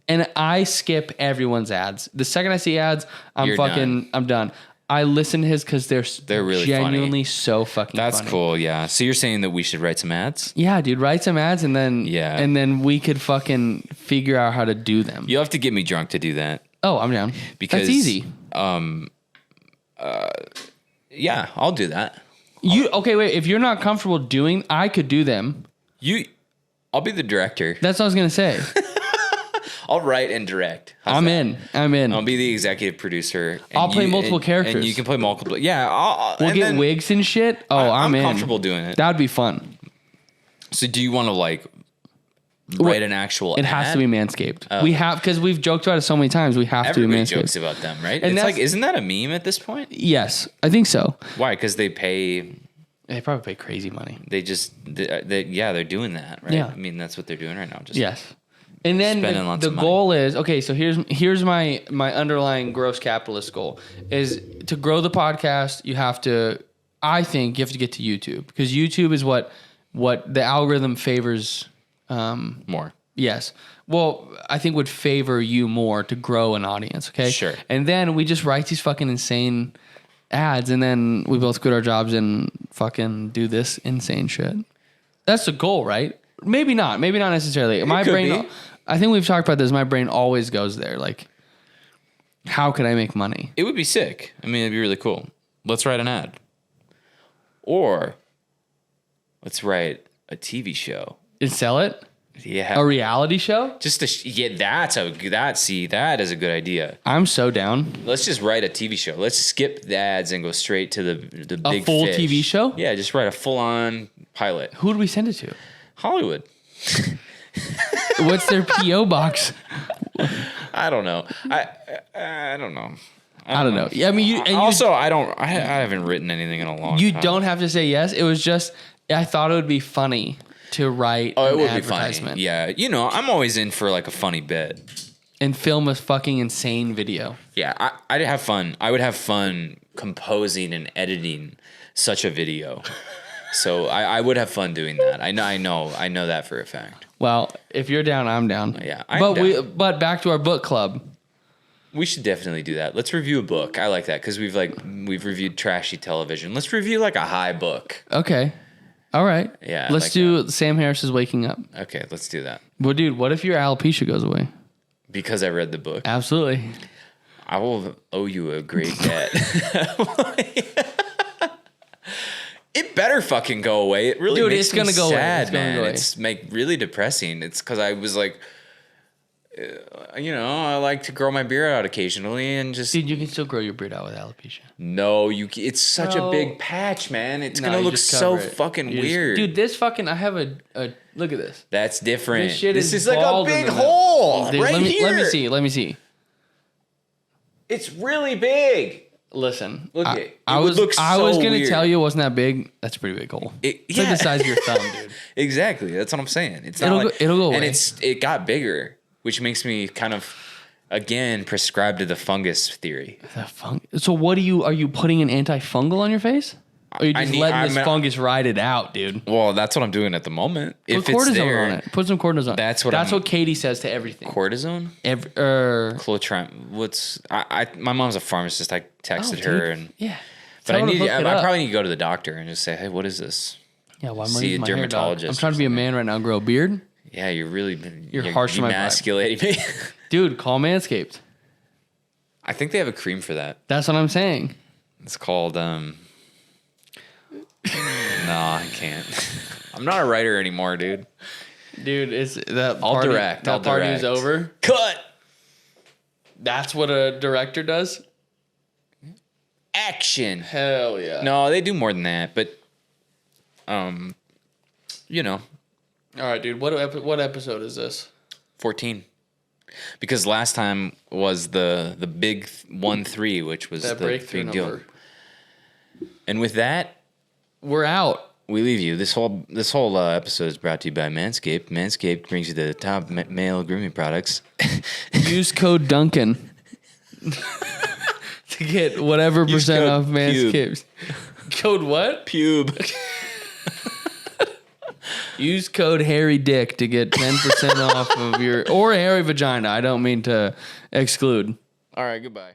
And I skip everyone's ads. The second I see ads, I'm done. I listen to his because they're really genuinely funny. so fucking That's funny. cool. Yeah. So you're saying that we should write some ads? Yeah, dude, write some ads and then Yeah. and then we could fucking figure out how to do them. You'll have to get me drunk to do that. Oh, I'm down. Because That's easy. Yeah, I'll do that. Okay, wait. If you're not comfortable doing, I could do them. I'll be the director. That's what I was gonna say. I'll write and direct. How's I'm that? in. I'll be the executive producer. And I'll play multiple characters. And you can play multiple. Yeah. We'll get wigs and shit. Oh, I'm in. comfortable doing it. That would be fun. So do you want to like write an actual It ad? has to be Manscaped. Oh. We have, because we've joked about it so many times. We have Everybody to do Manscaped. jokes about them, right? And it's that's- like, isn't that a meme at this point? Yes, I think so. Why? Because they pay. They probably pay crazy money. They're doing that, right? Yeah. I mean, that's what they're doing right now. Just Yes. And then Spending lots the of money. goal is, okay, so here's my underlying gross capitalist goal is to grow the podcast. I think you have to get to YouTube, because YouTube is what the algorithm favors. more. Yes. Well, I think would favor you more to grow an audience. Okay. Sure. And then we just write these fucking insane ads, and then we both quit our jobs and fucking do this insane shit. That's the goal, right? Maybe not. Maybe not necessarily. My could brain. be. I think we've talked about this. My brain always goes there. Like, how can I make money? It would be sick. I mean, it'd be really cool. Let's write an ad. Or let's write a TV show. And sell it? Yeah. A reality show? Just that is a good idea. I'm so down. Let's just write a TV show. Let's skip the ads and go straight to the big full fish. TV show? Yeah, just write a full on pilot. Who do we send it to? Hollywood. What's their PO box? I don't know. I don't know. I don't know. Yeah, I mean, I haven't written anything in a long you time. don't have to say yes. It was just, I thought it would be funny to write Oh, it an would be advertisement funny. Yeah, I'm always in for like a funny bit. and film a fucking insane video. Yeah, I'd have fun. I would have fun composing and editing such a video. So I would have fun doing that. I know that for a fact. Well, if you're down, I'm down. Yeah, but back to our book club. We should definitely do that. Let's review a book. I like that because we've reviewed trashy television. Let's review like a high book. Okay. All right. Yeah, Let's like do Sam Harris's Waking Up. Okay, let's do that. Well, dude, what if your alopecia goes away? Because I read the book. Absolutely. I will owe you a great debt. It better fucking go away. It really Dude, makes it's me gonna go away. sad, It's gonna man. go away. It's really depressing. It's because I was like, I like to grow my beard out occasionally and just. Dude, you can still grow your beard out with alopecia. No, it's such a No. big patch, man. It's No, gonna you look just so cover it. fucking You just- weird. dude, this fucking, I have a look at this. That's different. This shit This is is like a bald in big the middle. hole Dude, right let me, here. Let me see. It's really big. Listen, Look I, it. It I would was look I was so gonna weird. tell you it wasn't that big. That's a pretty big hole. It's like the size of your thumb, dude. Exactly. That's what I'm saying. It's not It'll like, go- it'll go and away. it got bigger, which makes me kind of again prescribe to the fungus theory. So what are you putting an antifungal on your face? Or are you just letting this fungus ride it out, dude? Well, that's what I'm doing at the moment. Put If it's cortisone there, on it. Put some cortisone. That's what That's I'm- what Katie says to everything. cortisone, Clotrim. What's my mom's a pharmacist. I texted her and yeah. but Tell her to look it I up. probably need to go to the doctor and just say, hey, what is this? Yeah, well, I'm see a raising my hair, dog. dermatologist I'm or trying to be a man right now and grow a beard. Yeah, you're harsh to my vibe. emasculating me. Dude, call Manscaped. I think they have a cream for that. That's what I'm saying. It's called no, I can't. I'm not a writer anymore, dude. Dude, it's that I'll party, direct. That I'll party is direct. over. Cut. That's what a director does? Action. Hell yeah. No, they do more than that, but All right, dude. What episode is this? 14. Because last time was the big 1-3, which was That the breakthrough big deal. number. And with that, We're out. we leave you. This whole episode is brought to you by Manscaped. Manscaped brings you the top male grooming products. Use code Duncan to get whatever Use percent code off Manscaped. Code what? Pube. Use code Hairy Dick to get 10% off of your, or hairy vagina. I don't mean to exclude. All right, goodbye.